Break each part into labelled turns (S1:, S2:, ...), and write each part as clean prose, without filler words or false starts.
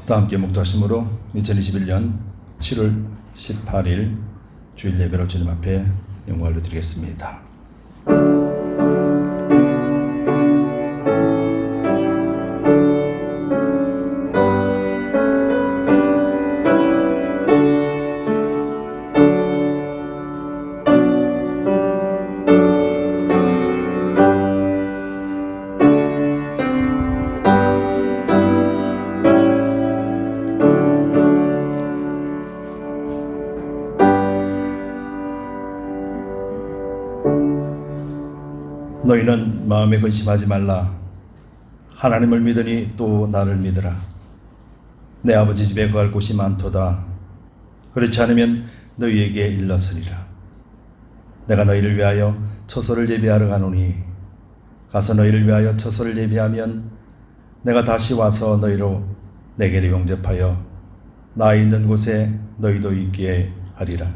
S1: 다 함께 묵도하심으로 2021년 7월 18일 주일 예배로 주님 앞에 영광을 드리겠습니다. 너희는 마음에 근심하지 말라. 하나님을 믿으니 또 나를 믿으라. 내 아버지 집에 거할 곳이 많도다. 그렇지 않으면 너희에게 일렀으리라. 내가 너희를 위하여 처소를 예비하러 가노니 가서 너희를 위하여 처소를 예비하면 내가 다시 와서 너희로 내게로 용접하여 나 있는 곳에 너희도 있게 하리라.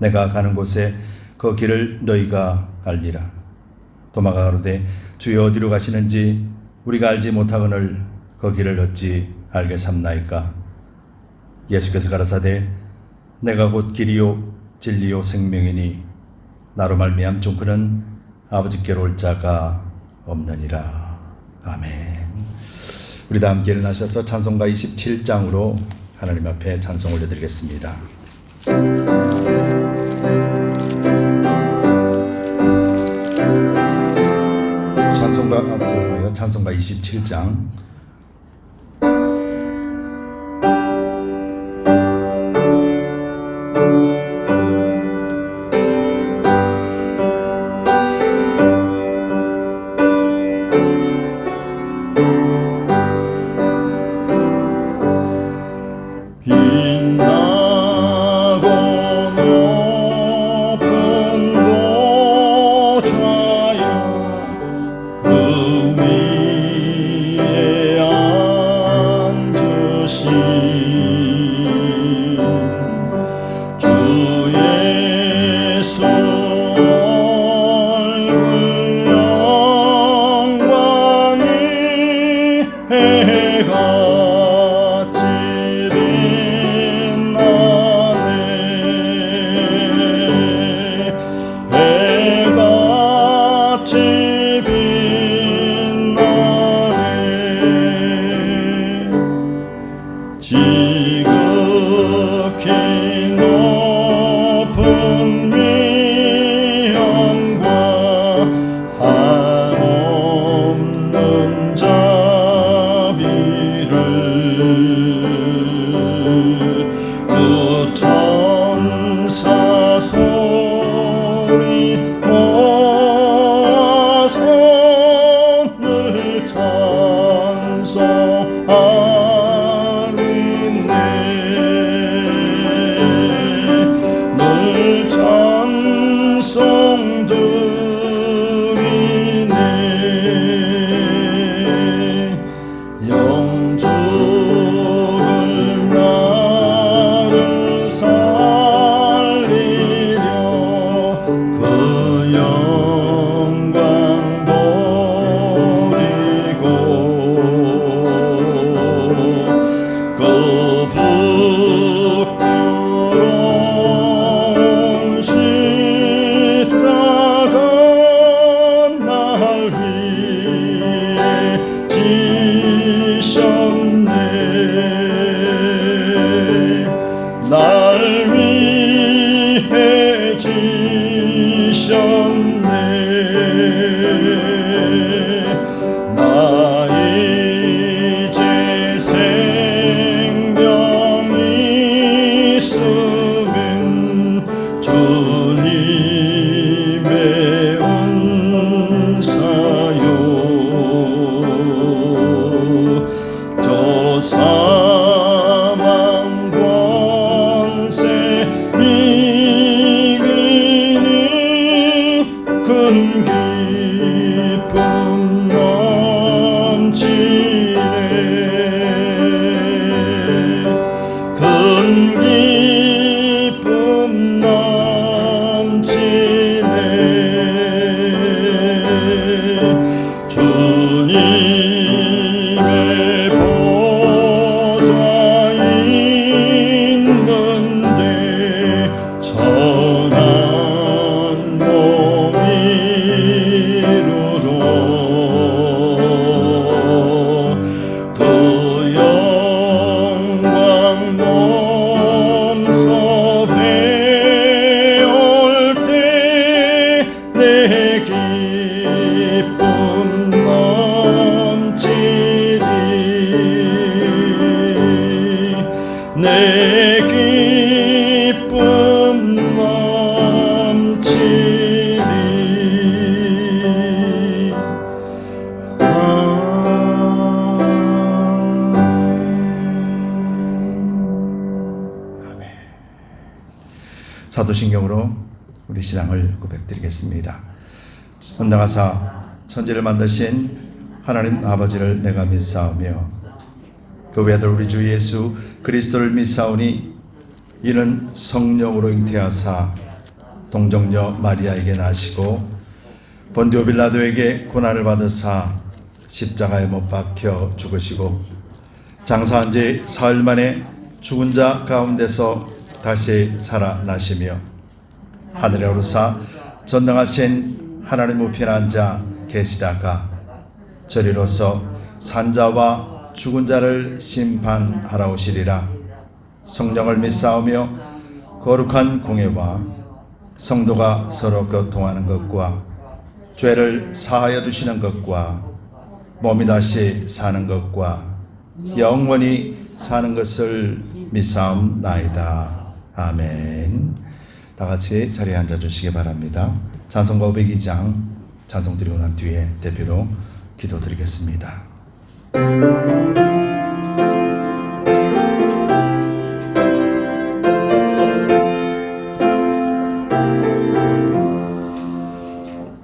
S1: 내가 가는 곳에 그 길을 너희가 알리라. 도마가 가로되 주여 어디로 가시는지 우리가 알지 못하거늘 그 길을 어찌 알게 삼나이까. 예수께서 가라사대 내가 곧 길이요 진리요 생명이니 나로 말미암 종크는 아버지께로 올 자가 없느니라. 아멘. 우리 다 함께 일어나셔서 찬송가 27장으로 하나님 앞에 찬송 올려드리겠습니다. 찬송가 27장. 사도신경으로 우리 신앙을 고백드리겠습니다. 전능하사 천지를 만드신 하나님 아버지를 내가 믿사오며 그 외아들 우리 주 예수 그리스도를 믿사오니 이는 성령으로 잉태하사 동정녀 마리아에게 나시고 본디오 빌라도에게 고난을 받으사 십자가에 못 박혀 죽으시고 장사한 지 사흘 만에 죽은 자 가운데서 다시 살아나시며 하늘에 오르사 전능하신 하나님 우편에 앉아 계시다가 저리로서 산자와 죽은 자를 심판하러 오시리라. 성령을 믿사오며 거룩한 공예와 성도가 서로 교통하는 것과 죄를 사하여 주시는 것과 몸이 다시 사는 것과 영원히 사는 것을 믿사옵나이다. 아멘. 다 같이 자리에 앉아 주시기 바랍니다. 찬송가 502장 찬송 드리고 난 뒤에 대표로 기도드리겠습니다.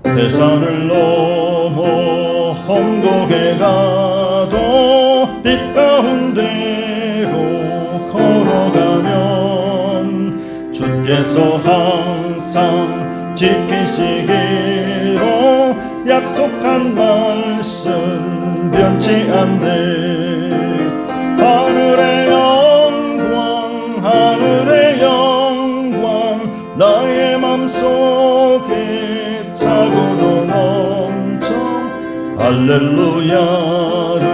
S2: 대산을 넘어 험곡에 가도 빛 가운데로 걸어가면 주께서 항상 지키시기로 약속한 말씀 변치 않네. 하늘의 영광 나의 맘속에 차고도 넘쳐 할렐루야를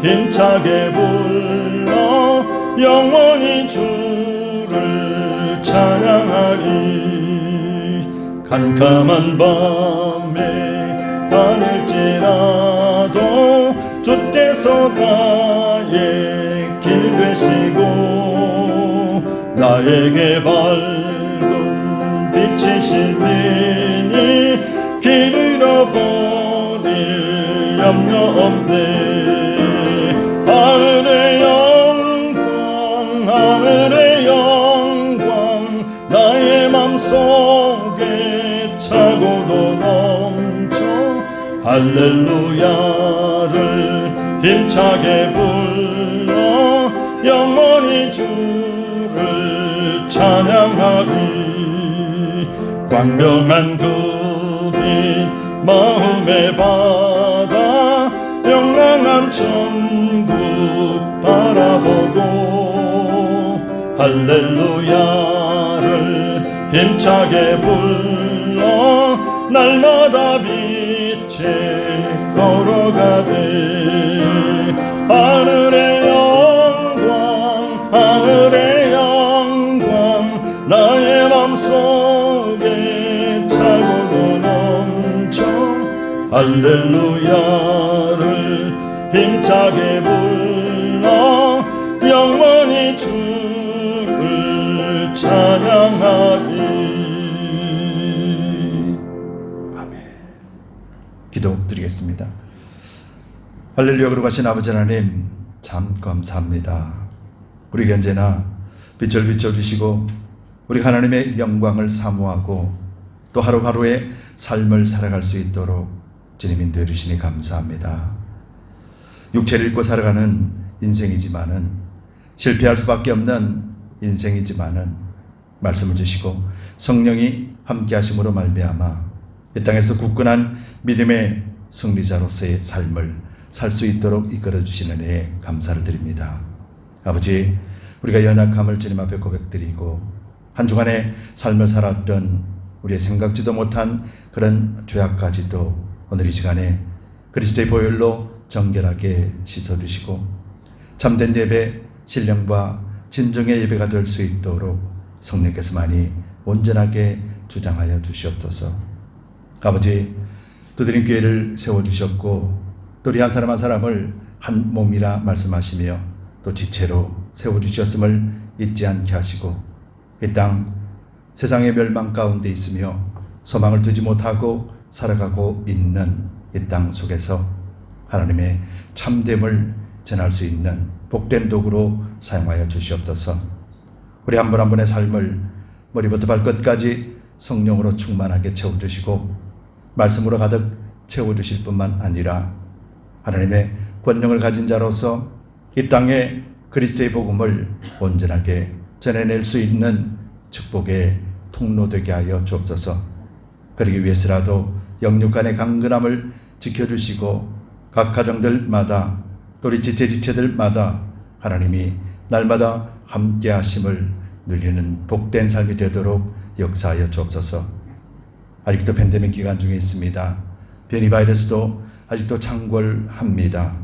S2: 힘차게 불러 영원히 주를 찬양하리. 캄캄한 밤에 다닐지라도 주께서 나의 길 되시고 나에게 밝은 빛이시니 길 잃어버릴 염려 없네. 하늘의 영광 나의 맘속에 차고도 넘쳐 할렐루야를 힘차게 불러 영원히 주를 찬양하리. 광명한 그 빛 마음에 받아 영원한 천국 바라보고 할렐루야를 힘차게 불러 날마다 빛에 걸어가네. 하늘의 영광 나의 맘속에 차고도 넘쳐 할렐루야를 힘차게 불러 영원히 주를 찬양하리.
S1: 아멘. 기도드리겠습니다. 할렐루야. 거룩하신 아버지 하나님 참 감사합니다. 우리에게 언제나 빛을 비춰주시고 우리 하나님의 영광을 사모하고 또 하루하루의 삶을 살아갈 수 있도록 주님 인도해 주시니 감사합니다. 육체를 입고 살아가는 인생이지만은 실패할 수밖에 없는 인생이지만은 말씀을 주시고 성령이 함께 하심으로 말미암아 이 땅에서 굳건한 믿음의 승리자로서의 삶을 살 수 있도록 이끌어 주시는 은혜에 감사를 드립니다. 아버지, 우리가 연약함을 주님 앞에 고백드리고 한 주간의 삶을 살았던 우리의 생각지도 못한 그런 죄악까지도 오늘 이 시간에 그리스도의 보혈로 정결하게 씻어주시고 참된 예배, 신령과 진정의 예배가 될 수 있도록 성령께서 많이 온전하게 주장하여 주시옵소서. 아버지, 두드림 교회를 세워주셨고 또 우리 한 사람 한 사람을 한 몸이라 말씀하시며 또 지체로 세워주셨음을 잊지 않게 하시고 이 땅 세상의 멸망 가운데 있으며 소망을 두지 못하고 살아가고 있는 이 땅 속에서 하나님의 참됨을 전할 수 있는 복된 도구로 사용하여 주시옵소서. 우리 한 분 한 분의 삶을 머리부터 발끝까지 성령으로 충만하게 채워주시고 말씀으로 가득 채워주실 뿐만 아니라 하나님의 권능을 가진 자로서 이 땅에 그리스도의 복음을 온전하게 전해낼 수 있는 축복의 통로 되게 하여 주옵소서. 그러기 위해서라도 영육 간의 강건함을 지켜주시고 각 가정들마다 또 우리 지체들마다 하나님이 날마다 함께 하심을 누리는 복된 삶이 되도록 역사하여 주옵소서. 아직도 팬데믹 기간 중에 있습니다. 변이 바이러스도 아직도 창궐합니다.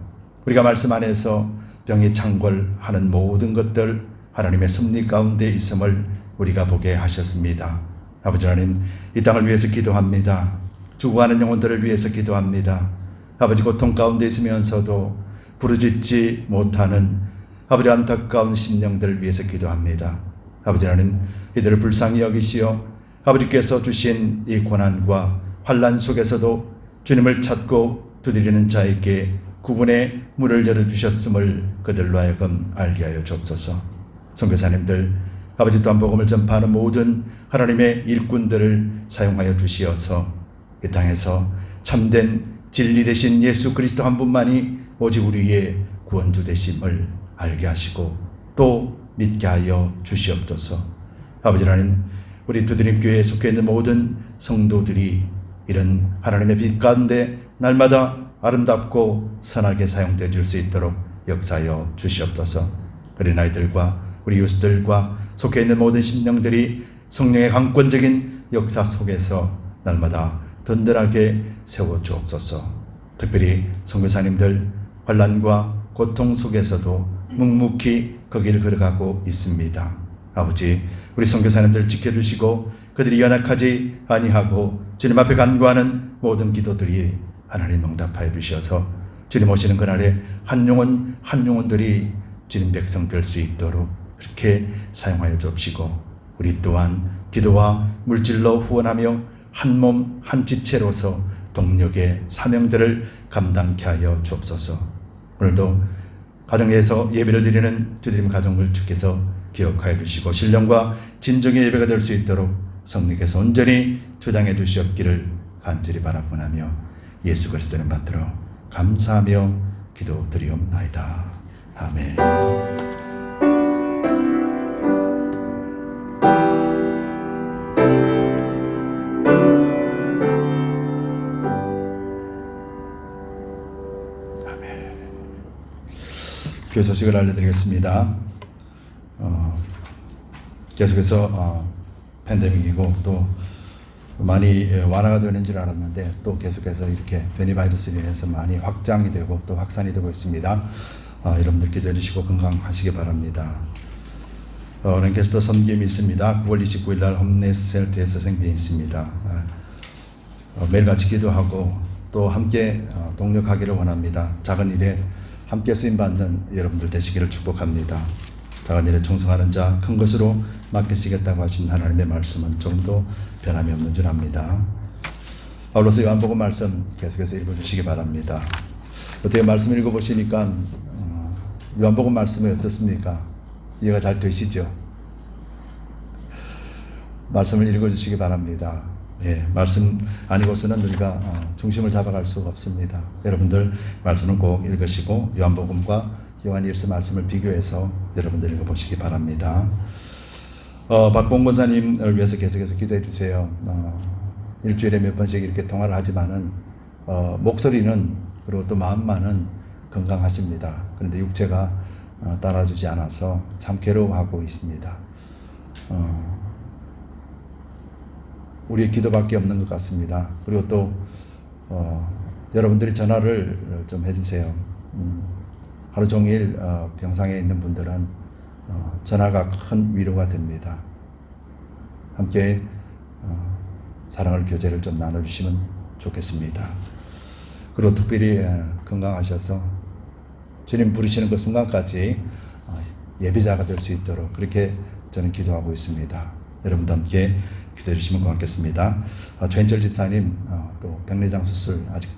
S1: 우리가 말씀 안에서 병이 창궐하는 모든 것들 하나님의 섭리 가운데 있음을 우리가 보게 하셨습니다. 아버지 하나님, 이 땅을 위해서 기도합니다. 죽어가는 영혼들을 위해서 기도합니다. 아버지, 고통 가운데 있으면서도 부르짖지 못하는 아버지 안타까운 심령들을 위해서 기도합니다. 아버지 하나님, 이들을 불쌍히 여기시어 아버지께서 주신 이 고난과 환난 속에서도 주님을 찾고 두드리는 자에게 구분의 문을 열어주셨음을 그들로 하여금 알게 하여 주옵소서. 선교사님들, 아버지 또한 복음을 전파하는 모든 하나님의 일꾼들을 사용하여 주시어서 이 땅에서 참된 진리 되신 예수 그리스도 한 분만이 오직 우리의 구원주 되심을 알게 하시고 또 믿게 하여 주시옵소서. 아버지 하나님, 우리 두드림 교회에 속해 있는 모든 성도들이 이런 하나님의 빛 가운데 날마다 아름답고 선하게 사용되어 줄 수 있도록 역사하여 주시옵소서. 어린 아이들과 우리 유수들과 속해 있는 모든 심령들이 성령의 강권적인 역사 속에서 날마다 든든하게 세워 주옵소서. 특별히 선교사님들 환난과 고통 속에서도 묵묵히 거기를 걸어가고 있습니다. 아버지, 우리 선교사님들 지켜주시고 그들이 연약하지 아니하고 주님 앞에 간구하는 모든 기도들이 하나님 응답하여 주셔서 주님 오시는 그날에 한 영혼 한 영혼들이 주님 백성 될 수 있도록 그렇게 사용하여 주옵시고 우리 또한 기도와 물질로 후원하며 한 몸 한 지체로서 동력의 사명들을 감당케 하여 주옵소서. 오늘도 가정에서 예배를 드리는 주드림 가정을 주께서 기억하여 주시고 신령과 진정의 예배가 될 수 있도록 성령께서 온전히 주장해 주시옵기를 간절히 바라보나며 예수 그리스도를 받들어 감사하며 기도드리옵나이다. 아멘. 교회 소식을 알려드리겠습니다. 계속해서 팬데믹이고 또 많이 완화가 되는 줄 알았는데 또 계속해서 이렇게 변이 바이러스로 인해서 많이 확장이 되고 또 확산이 되고 있습니다. 여러분들 기도해 주시고 건강하시기 바랍니다. 랭캐스터 섬김이 있습니다. 9월 29일 날 홈네스 셀트에서 생기에 있습니다. 매일같이 기도하고 또 함께 동력하기를 원합니다. 작은 일에 함께 쓰임받는 여러분들 되시기를 축복합니다. 작은 일에 충성하는 자 큰 것으로 맡기시겠다고 하신 하나님의 말씀은 조금도 변함이 없는 줄 압니다. 바울로서 요한복음 말씀 계속해서 읽어주시기 바랍니다. 어떻게 말씀 읽어보시니까 요한복음 말씀이 어떻습니까? 이해가 잘 되시죠? 말씀을 읽어주시기 바랍니다. 예, 말씀 아니고서는 우리가 중심을 잡아갈 수가 없습니다. 여러분들 말씀을 꼭 읽으시고 요한복음과 요한일서 말씀을 비교해서 여러분들 읽어보시기 바랍니다. 박봉 권사님을 위해서 계속해서 기도해 주세요. 일주일에 몇 번씩 이렇게 통화를 하지만은 목소리는 그리고 또 마음만은 건강하십니다. 그런데 육체가 따라주지 않아서 참 괴로워하고 있습니다. 우리의 기도밖에 없는 것 같습니다. 그리고 또 여러분들이 전화를 좀 해주세요. 하루 종일 병상에 있는 분들은 전화가 큰 위로가 됩니다. 함께 사랑을 교제를 좀 나눠주시면 좋겠습니다. 그리고 특별히 건강하셔서 주님 부르시는 그 순간까지 예배자가 될 수 있도록 그렇게 저는 기도하고 있습니다. 여러분도 함께 기도해 주시면 고맙겠습니다. 최인철 집사님 또 백내장 수술 아직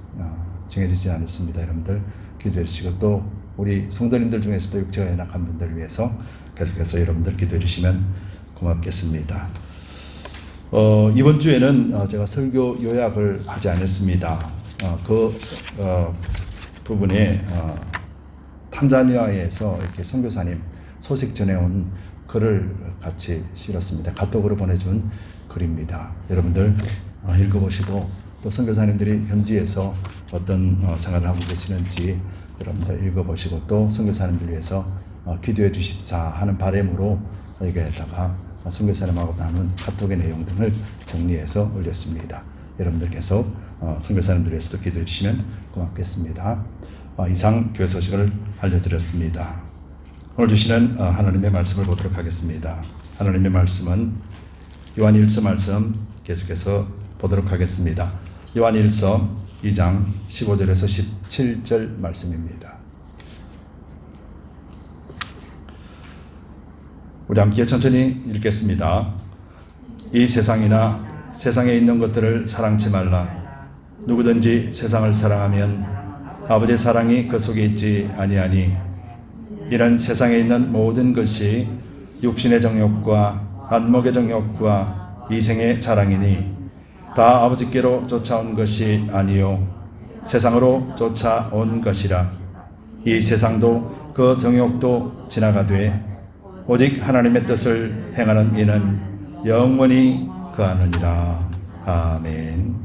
S1: 정해지지 않았습니다. 여러분들 기도해 주시고 또 우리 성도님들 중에서도 육체가 연약한 분들을 위해서 계속해서 여러분들 기도해 주시면 고맙겠습니다. 이번 주에는 제가 설교 요약을 하지 않았습니다. 그 부분에 탄자니아에서 이렇게 선교사님 소식 전해온 글을 같이 실었습니다. 카톡으로 보내준 글입니다. 여러분들 읽어보시고 또 선교사님들이 현지에서 어떤 생활을 하고 계시는지 여러분들 읽어보시고 또 선교사님들 위해서 기도해 주십사 하는 바람으로 여기에다가 선교사님하고 나눈 카톡의 내용 등을 정리해서 올렸습니다. 여러분들 계속 선교사님들 위해서도 기도해 주시면 고맙겠습니다. 이상 교회 소식을 알려드렸습니다. 오늘 주시는 하나님의 말씀을 보도록 하겠습니다. 하나님의 말씀은 요한일서 말씀 계속해서 보도록 하겠습니다. 요한일서 2장 15절에서 17절 말씀입니다. 우리 함께 천천히 읽겠습니다. 이 세상이나 세상에 있는 것들을 사랑치 말라. 누구든지 세상을 사랑하면 아버지의 사랑이 그 속에 있지 아니하니 이런 세상에 있는 모든 것이 육신의 정욕과 안목의 정욕과 이생의 자랑이니 다 아버지께로 쫓아온 것이 아니요 세상으로 쫓아온 것이라. 이 세상도 그 정욕도 지나가되 오직 하나님의 뜻을 행하는 이는 영원히 거하느니라. 아멘.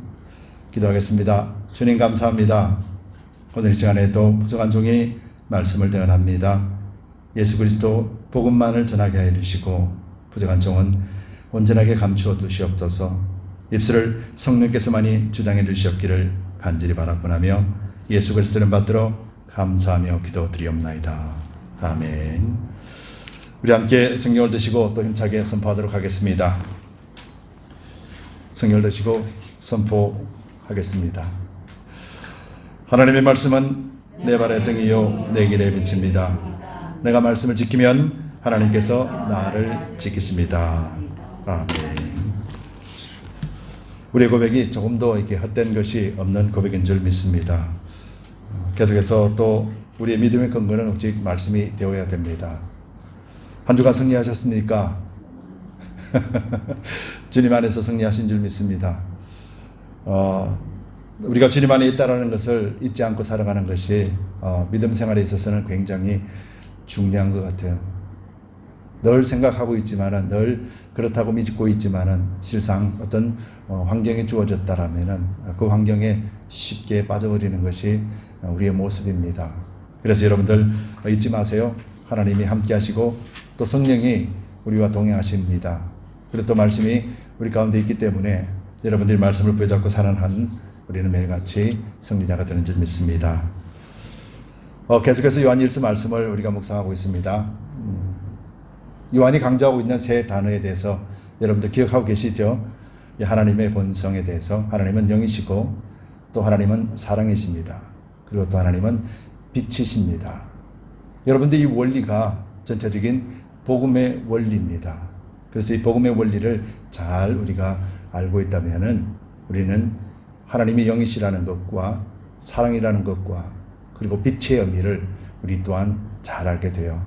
S1: 기도하겠습니다. 주님 감사합니다. 오늘 이 시간에도 부족한 종이 말씀을 대언합니다. 예수 그리스도 복음만을 전하게 해 주시고 부족한 종은 온전하게 감추어 두시옵소서. 입술을 성령께서만이 주장해 주시옵기를 간절히 바라고나며 예수 그리스도를 받들어 감사하며 기도드리옵나이다. 아멘. 우리 함께 성경을 드시고 또 힘차게 선포하도록 하겠습니다. 성경을 드시고 선포하겠습니다. 하나님의 말씀은 내 발의 등이요 내 길의 빛입니다. 내가 말씀을 지키면 하나님께서 나를 지키십니다. 아멘. 우리의 고백이 조금 더 이렇게 헛된 것이 없는 고백인 줄 믿습니다. 계속해서 또 우리의 믿음의 근거는 오직 말씀이 되어야 됩니다. 한 주간 승리하셨습니까? 주님 안에서 승리하신 줄 믿습니다. 우리가 주님 안에 있다라는 것을 잊지 않고 살아가는 것이 믿음 생활에 있어서는 굉장히 중요한 것 같아요. 늘 생각하고 있지만은 늘 그렇다고 믿고 있지만은 실상 어떤 환경이 주어졌다라면은 그 환경에 쉽게 빠져버리는 것이 우리의 모습입니다. 그래서 여러분들 잊지 마세요. 하나님이 함께 하시고 또 성령이 우리와 동행하십니다. 그리고 또 말씀이 우리 가운데 있기 때문에 여러분들이 말씀을 부여잡고 사는 한 우리는 매일같이 승리자가 되는 줄 믿습니다. 계속해서 요한일서 말씀을 우리가 묵상하고 있습니다. 요한이 강조하고 있는 세 단어에 대해서 여러분들 기억하고 계시죠? 하나님의 본성에 대해서 하나님은 영이시고 또 하나님은 사랑이십니다. 그리고 또 하나님은 빛이십니다. 여러분들 이 원리가 전체적인 복음의 원리입니다. 그래서 이 복음의 원리를 잘 우리가 알고 있다면 우리는 하나님이 영이시라는 것과 사랑이라는 것과 그리고 빛의 의미를 우리 또한 잘 알게 돼요.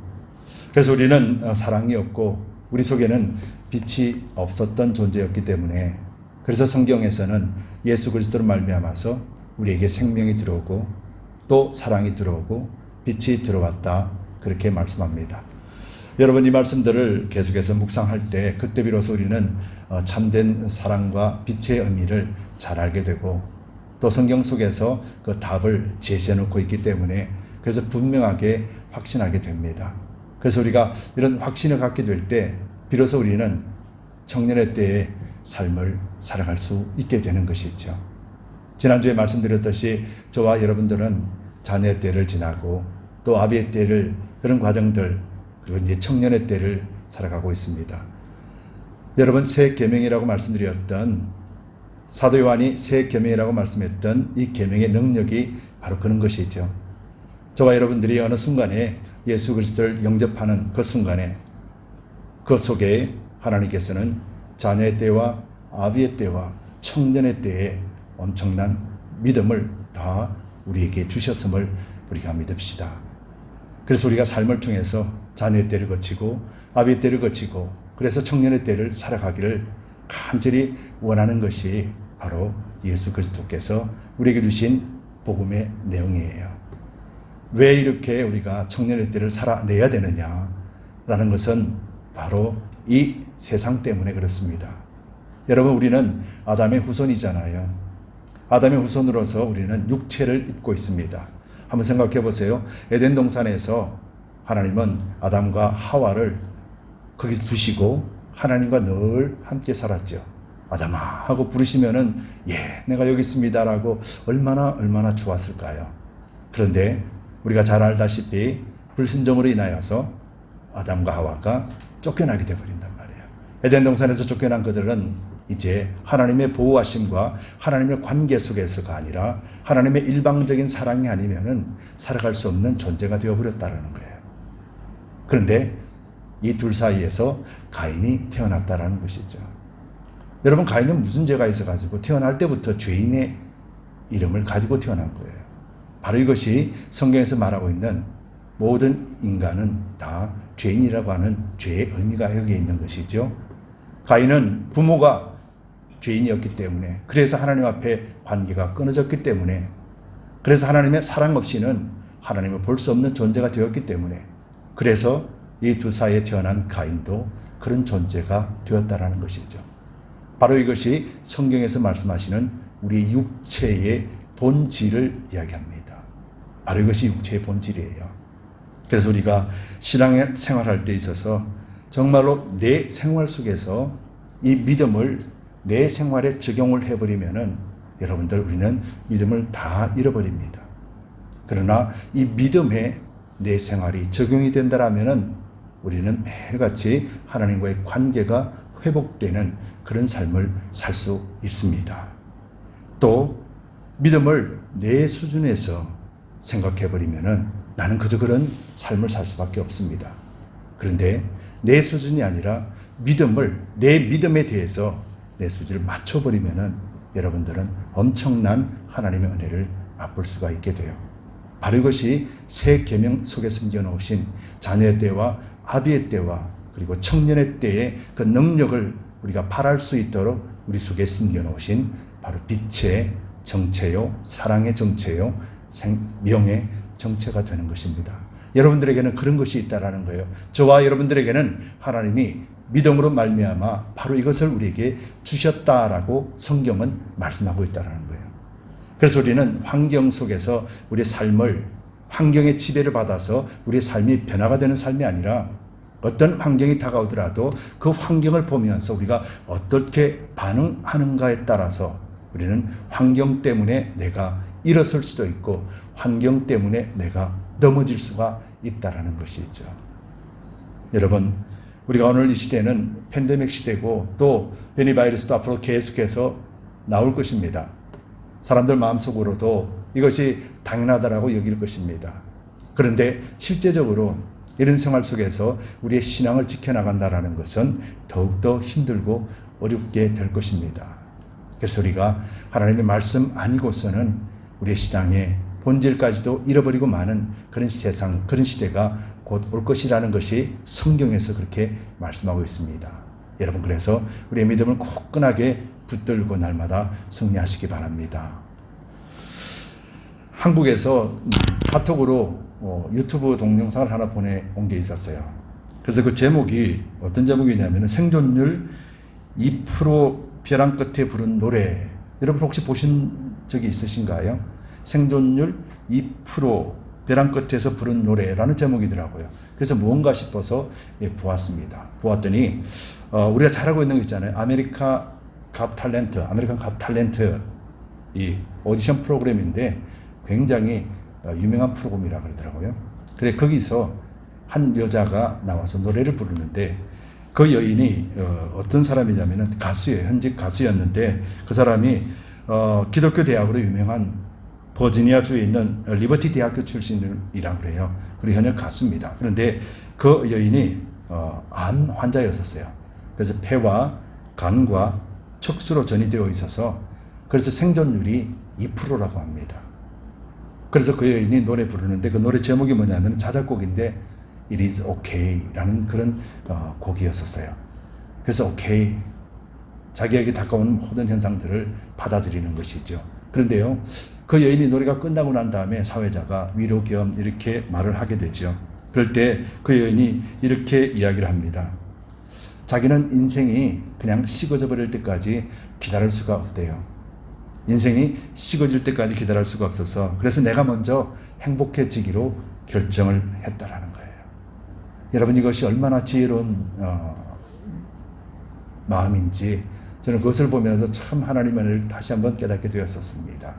S1: 그래서 우리는 사랑이 없고 우리 속에는 빛이 없었던 존재였기 때문에 그래서 성경에서는 예수 그리스도로 말미암아서 우리에게 생명이 들어오고 또 사랑이 들어오고 빛이 들어왔다 그렇게 말씀합니다. 여러분 이 말씀들을 계속해서 묵상할 때 그때 비로소 우리는 참된 사랑과 빛의 의미를 잘 알게 되고 또 성경 속에서 그 답을 제시해 놓고 있기 때문에 그래서 분명하게 확신하게 됩니다. 그래서 우리가 이런 확신을 갖게 될 때 비로소 우리는 청년의 때의 삶을 살아갈 수 있게 되는 것이죠. 지난주에 말씀드렸듯이 저와 여러분들은 자녀의 때를 지나고 또 아비의 때를 그런 과정들 그리고 이제 청년의 때를 살아가고 있습니다. 여러분 새 계명이라고 말씀드렸던 사도 요한이 새 계명이라고 말씀했던 이 계명의 능력이 바로 그런 것이죠. 저와 여러분들이 어느 순간에 예수 그리스도를 영접하는 그 순간에 그 속에 하나님께서는 자녀의 때와 아비의 때와 청년의 때에 엄청난 믿음을 다 우리에게 주셨음을 우리가 믿읍시다. 그래서 우리가 삶을 통해서 자녀의 때를 거치고 아비의 때를 거치고 그래서 청년의 때를 살아가기를 간절히 원하는 것이 바로 예수 그리스도께서 우리에게 주신 복음의 내용이에요. 왜 이렇게 우리가 청년의 때를 살아내야 되느냐라는 것은 바로 이 세상 때문에 그렇습니다. 여러분, 우리는 아담의 후손이잖아요. 아담의 후손으로서 우리는 육체를 입고 있습니다. 한번 생각해 보세요. 에덴 동산에서 하나님은 아담과 하와를 거기서 두시고 하나님과 늘 함께 살았죠. 아담아 하고 부르시면은 예, 내가 여기 있습니다라고 얼마나 좋았을까요? 그런데 우리가 잘 알다시피 불순종으로 인하여서 아담과 하와가 쫓겨나게 되어버린단 말이에요. 에덴 동산에서 쫓겨난 그들은 이제 하나님의 보호하심과 하나님의 관계 속에서가 아니라 하나님의 일방적인 사랑이 아니면은 살아갈 수 없는 존재가 되어버렸다는 거예요. 그런데 이 둘 사이에서 가인이 태어났다라는 것이죠. 여러분, 가인은 무슨 죄가 있어가지고 태어날 때부터 죄인의 이름을 가지고 태어난 거예요. 바로 이것이 성경에서 말하고 있는 모든 인간은 다 죄인이라고 하는 죄의 의미가 여기에 있는 것이죠. 가인은 부모가 죄인이었기 때문에, 그래서 하나님 앞에 관계가 끊어졌기 때문에, 그래서 하나님의 사랑 없이는 하나님을 볼 수 없는 존재가 되었기 때문에, 그래서 이 두 사이에 태어난 가인도 그런 존재가 되었다라는 것이죠. 바로 이것이 성경에서 말씀하시는 우리 육체의 본질을 이야기합니다. 바로 이것이 육체의 본질이에요. 그래서 우리가 신앙 생활할 때 있어서 정말로 내 생활 속에서 이 믿음을 내 생활에 적용을 해버리면은 여러분들, 우리는 믿음을 다 잃어버립니다. 그러나 이 믿음에 내 생활이 적용이 된다라면은 우리는 매일같이 하나님과의 관계가 회복되는 그런 삶을 살 수 있습니다. 또 믿음을 내 수준에서 생각해버리면은 나는 그저 그런 삶을 살 수밖에 없습니다. 그런데 내 수준이 아니라 내 믿음에 대해서 내 수준을 맞춰버리면은 여러분들은 엄청난 하나님의 은혜를 맛볼 수가 있게 돼요. 바로 이것이 새 계명 속에 숨겨놓으신 자녀의 때와 아비의 때와 그리고 청년의 때의 그 능력을 우리가 발할 수 있도록 우리 속에 숨겨놓으신 바로 빛의 정체요, 사랑의 정체요, 명의 정체가 되는 것입니다. 여러분들에게는 그런 것이 있다라는 거예요. 저와 여러분들에게는 하나님이 믿음으로 말미암아 바로 이것을 우리에게 주셨다라고 성경은 말씀하고 있다라는 거예요. 그래서 우리는 환경 속에서 우리의 삶을, 환경의 지배를 받아서 우리의 삶이 변화가 되는 삶이 아니라 어떤 환경이 다가오더라도 그 환경을 보면서 우리가 어떻게 반응하는가에 따라서 우리는 환경 때문에 내가 일어설 수도 있고 환경 때문에 내가 넘어질 수가 있다라는 것이죠. 여러분, 우리가 오늘 이 시대는 팬데믹 시대고 또 변이 바이러스도 앞으로 계속해서 나올 것입니다. 사람들 마음속으로도 이것이 당연하다라고 여길 것입니다. 그런데 실제적으로 이런 생활 속에서 우리의 신앙을 지켜나간다라는 것은 더욱더 힘들고 어렵게 될 것입니다. 그래서 우리가 하나님의 말씀 아니고서는 우리의 신앙의 본질까지도 잃어버리고 마는 그런 세상, 그런 시대가 곧 올 것이라는 것이 성경에서 그렇게 말씀하고 있습니다. 여러분, 그래서 우리의 믿음을 굳건하게 붙들고 날마다 승리하시기 바랍니다. 한국에서 카톡으로 유튜브 동영상을 하나 보내온 게 있었어요. 그래서 그 제목이 어떤 제목이냐면 생존율 2% 벼랑 끝에 부른 노래. 여러분 혹시 보신 적이 있으신가요? 생존율 2% 벼랑 끝에서 부른 노래라는 제목이더라고요. 그래서 무언가 싶어서 보았습니다. 보았더니 우리가 잘 알고 있는 거 있잖아요. 아메리칸 갓 탤런트 이 오디션 프로그램인데 굉장히 유명한 프로그램이라 그러더라고요. 그래 거기서 한 여자가 나와서 노래를 부르는데 그 여인이 어떤 사람이냐면은 가수예요. 현직 가수였는데 그 사람이 기독교 대학으로 유명한 버지니아주에 있는 리버티 대학교 출신이라고 그래요. 그리고 현역 가수입니다. 그런데 그 여인이 암 환자였었어요. 그래서 폐와 간과 척수로 전이되어 있어서 그래서 생존율이 2%라고 합니다. 그래서 그 여인이 노래 부르는데 그 노래 제목이 뭐냐면 자작곡인데 It is okay 라는 그런 곡이었었어요. 그래서 okay, 자기에게 다가오는 모든 현상들을 받아들이는 것이죠. 그런데요, 그 여인이 노래가 끝나고 난 다음에 사회자가 위로 겸 이렇게 말을 하게 되죠. 그럴 때 그 여인이 이렇게 이야기를 합니다. 자기는 인생이 그냥 식어져 버릴 때까지 기다릴 수가 없대요. 인생이 식어질 때까지 기다릴 수가 없어서 그래서 내가 먼저 행복해지기로 결정을 했다라는 거예요. 여러분, 이것이 얼마나 지혜로운 마음인지 저는 그것을 보면서 참 하나님을 다시 한번 깨닫게 되었었습니다.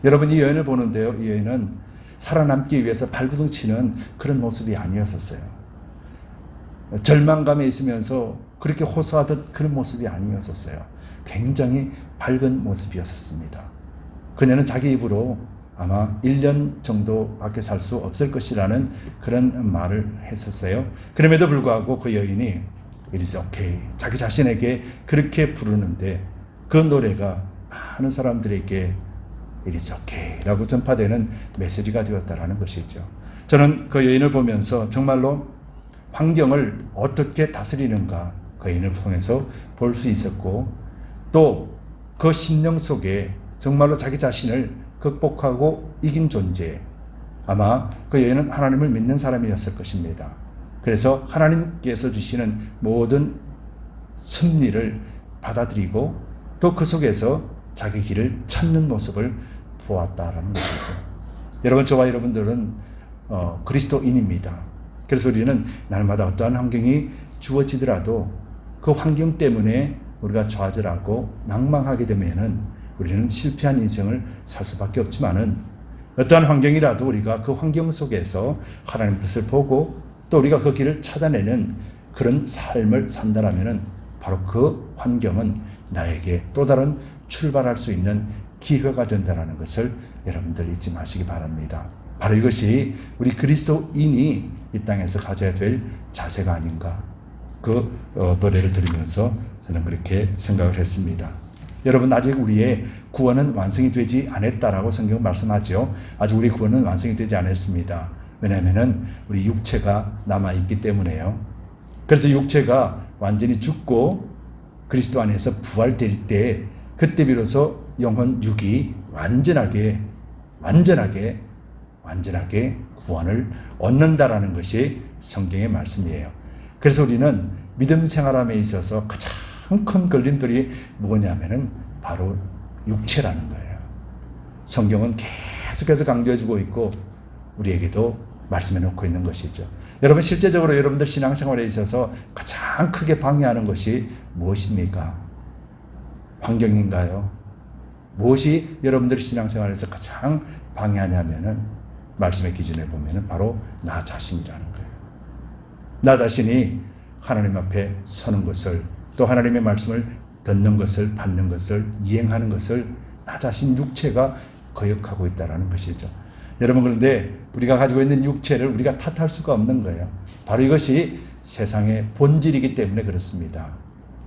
S1: 여러분, 이 여인을 보는데요, 이 여인은 살아남기 위해서 발구둥 치는 그런 모습이 아니었었어요. 절망감에 있으면서 그렇게 호소하듯 그런 모습이 아니었었어요. 굉장히 밝은 모습이었습니다. 그녀는 자기 입으로 아마 1년 정도밖에 살 수 없을 것이라는 그런 말을 했었어요. 그럼에도 불구하고 그 여인이 It is okay, 자기 자신에게 그렇게 부르는데 그 노래가 많은 사람들에게 It is okay 라고 전파되는 메시지가 되었다는 것이죠. 저는 그 여인을 보면서 정말로 환경을 어떻게 다스리는가 그 여인을 통해서 볼 수 있었고, 또 그 심령 속에 정말로 자기 자신을 극복하고 이긴 존재, 아마 그 여인은 하나님을 믿는 사람이었을 것입니다. 그래서 하나님께서 주시는 모든 승리를 받아들이고 또 그 속에서 자기 길을 찾는 모습을 보았다라는 것이죠. 여러분, 저와 여러분들은 그리스도인입니다. 그래서 우리는 날마다 어떠한 환경이 주어지더라도 그 환경 때문에 우리가 좌절하고 낭망하게 되면은 우리는 실패한 인생을 살 수밖에 없지만은 어떠한 환경이라도 우리가 그 환경 속에서 하나님 뜻을 보고 또 우리가 그 길을 찾아내는 그런 삶을 산다라면은 바로 그 환경은 나에게 또 다른 출발할 수 있는 기회가 된다는 것을 여러분들 잊지 마시기 바랍니다. 바로 이것이 우리 그리스도인이 이 땅에서 가져야 될 자세가 아닌가, 그 노래를 들으면서 저는 그렇게 생각을 했습니다. 여러분, 아직 우리의 구원은 완성이 되지 않았다라고 성경은 말씀하죠. 아직 우리 구원은 완성이 되지 않았습니다. 왜냐하면 우리 육체가 남아있기 때문에요. 그래서 육체가 완전히 죽고 그리스도 안에서 부활될 때 그때 비로소 영혼 육이 완전하게 구원을 얻는다라는 것이 성경의 말씀이에요. 그래서 우리는 믿음 생활함에 있어서 가장 큰 걸림돌이 뭐냐면은 바로 육체라는 거예요. 성경은 계속해서 강조해주고 있고 우리에게도 말씀해 놓고 있는 것이죠. 여러분, 실제적으로 여러분들 신앙생활에 있어서 가장 크게 방해하는 것이 무엇입니까? 환경인가요? 무엇이 여러분들의 신앙생활에서 가장 방해하냐면은 말씀의 기준에 보면은 바로 나 자신이라는 거예요. 나 자신이 하나님 앞에 서는 것을, 또 하나님의 말씀을 듣는 것을, 받는 것을, 이행하는 것을 나 자신 육체가 거역하고 있다는 것이죠. 여러분, 그런데 우리가 가지고 있는 육체를 우리가 탓할 수가 없는 거예요. 바로 이것이 세상의 본질이기 때문에 그렇습니다.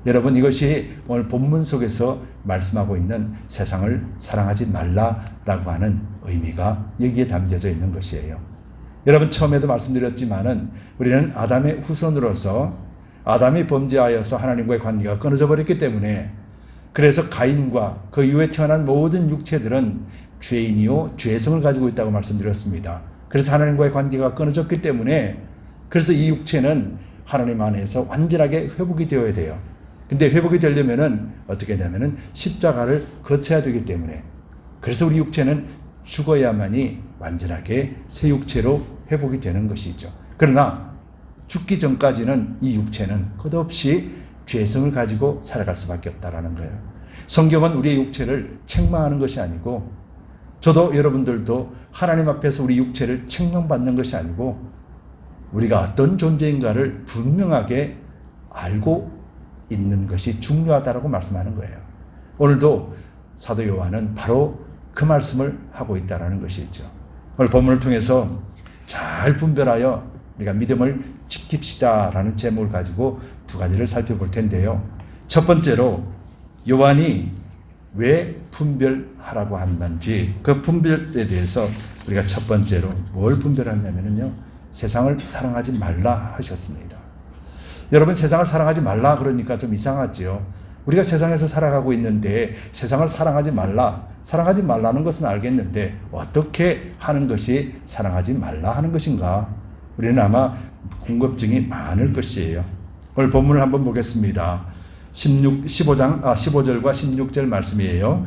S1: 여러분, 이것이 오늘 본문 속에서 말씀하고 있는 세상을 사랑하지 말라라고 하는 의미가 여기에 담겨져 있는 것이에요. 여러분, 처음에도 말씀드렸지만은 우리는 아담의 후손으로서 아담이 범죄하여서 하나님과의 관계가 끊어져 버렸기 때문에, 그래서 가인과 그 이후에 태어난 모든 육체들은 죄인이요 죄성을 가지고 있다고 말씀드렸습니다. 그래서 하나님과의 관계가 끊어졌기 때문에, 그래서 이 육체는 하나님 안에서 완전하게 회복이 되어야 돼요. 근데 회복이 되려면은 어떻게 되냐면은 십자가를 거쳐야 되기 때문에, 그래서 우리 육체는 죽어야만이 완전하게 새 육체로 회복이 되는 것이죠. 그러나 죽기 전까지는 이 육체는 끝없이 죄성을 가지고 살아갈 수밖에 없다라는 거예요. 성경은 우리의 육체를 책망하는 것이 아니고, 저도 여러분들도 하나님 앞에서 우리 육체를 책망받는 것이 아니고, 우리가 어떤 존재인가를 분명하게 알고 있는 것이 중요하다라고 말씀하는 거예요. 오늘도 사도 요한은 바로 그 말씀을 하고 있다라는 것이죠. 오늘 본문을 통해서 잘 분별하여 우리가 믿음을 지킵시다라는 제목을 가지고 두 가지를 살펴볼 텐데요. 첫 번째로 요한이 왜 분별하라고 했는지, 그 분별에 대해서 우리가 첫 번째로 뭘 분별하냐면요, 세상을 사랑하지 말라 하셨습니다. 여러분, 세상을 사랑하지 말라 그러니까 좀 이상하지요. 우리가 세상에서 살아가고 있는데 세상을 사랑하지 말라. 사랑하지 말라는 것은 알겠는데 어떻게 하는 것이 사랑하지 말라 하는 것인가? 우리는 아마 궁금증이 많을 것이에요. 오늘 본문을 한번 보겠습니다. 15절과 16절 말씀이에요.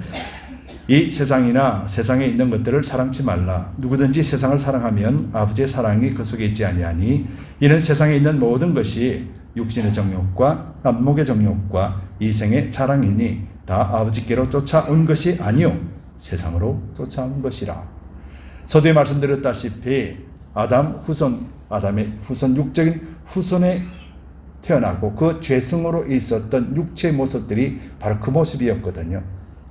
S1: 이 세상이나 세상에 있는 것들을 사랑치 말라. 누구든지 세상을 사랑하면 아버지의 사랑이 그 속에 있지 아니하니 이는 세상에 있는 모든 것이 육신의 정욕과 안목의 정욕과 이생의 자랑이니 다 아버지께로 쫓아온 것이 아니요 세상으로 쫓아온 것이라. 서두에 말씀드렸다시피 아담의 후손 육적인 후손에 태어나고 그 죄성으로 있었던 육체의 모습들이 바로 그 모습이었거든요.